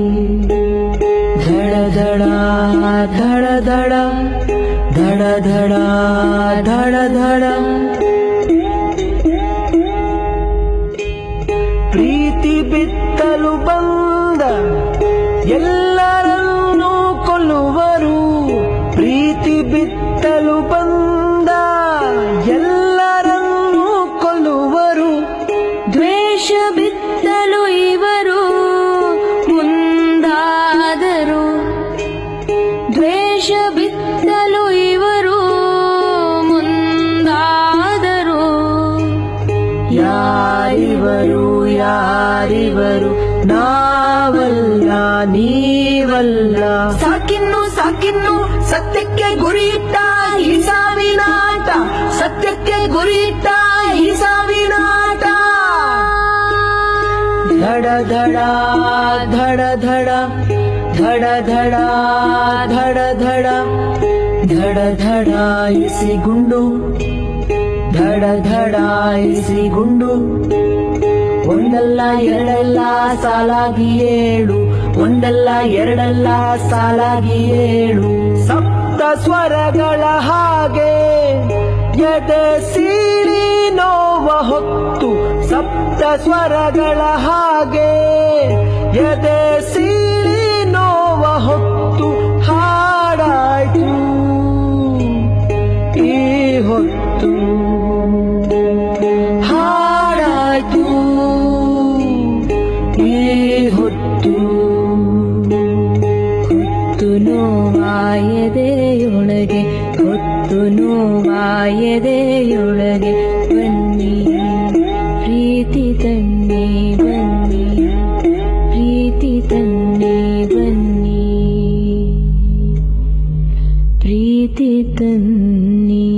ಧಡ ಧಡ ಧಡ ಧಡ ಧಡ ಧಡ ಧಡ ಧಡ. ಪ್ರೀತಿ ಬಿತ್ತಲು ಬಂದ ಎಲ್ಲರನ್ನೂ ಕೊಲ್ಲುವರು, ಪ್ರೀತಿ ಬಿತ್ತಲು ಬಂದ ಎಲ್ಲರನ್ನೂ ಕೊಲ್ಲುವರು. ದ್ವೇಷ ಬಿತ್ತಲು ಇವರು ಮುಂದಾದರು, ದ್ವೇಷ ಬಿತ್ತಲು ಇವರು ಮುಂದಾದರು. ಯಾರಿವರು ಯಾರಿವರು ನಾವಲ್ಲ ನೀವಲ್ಲ. ಸಾಕಿನ್ನು ಸಾಕಿನ್ನು ಸತ್ಯಕ್ಕೆ ಗುರಿಯಿಟ್ಟ ಈ ಸಾವಿನಾಟ, ಸತ್ಯಕ್ಕೆ ಗುರಿಯಿಟ್ಟ ಈ ಸಾವಿನಾಟ. ಧಡ ಧಡ ಧಡ ಧಡ ಧಡ ಧಡ ಧಡ ಧಡ ಧಡ ಧಡ ಇಸಿ ಗುಂಡು, ಧಡ ಧಡ ಇಸಿ ಗುಂಡು. ಒಂದಲ್ಲ ಎರಡಲ್ಲ ಸಾಲಾಗಿ ಏಳು, ಒಂದಲ್ಲ ಎರಡಲ್ಲ ಸಾಲಾಗಿ ಏಳು. ಸಪ್ತ ಸ್ವರಗಳ ಹಾಗೆ ಎದೆ ಸೀಳಿ ನೋವ ಹೊತ್ತು, ಸಪ್ತ ಸ್ವರಗಳ ಹಾಗೆ ಎದೆ ಸೀಳಿ ನೋವ ಹೊತ್ತು ಹಾಡಾಯ್ತು ಈ ಹೊತ್ತು, ಹಾಡಾಯ್ತು ಈ ಹೊತ್ತು. ಹೊತ್ತು ನೋವಾಯದೆಯೊಳಗೆ, ಹೊತ್ತು ನೋವಾಯದೆಯೊಳಗೆ ಬನ್ನಿ ಪ್ರೀತಿ ತನ್ನಿ ಬನ್ನಿ, ಪ್ರೀತಿ ತನ್ನಿ ಬನ್ನಿ, ಪ್ರೀತಿ ತನ್ನಿ.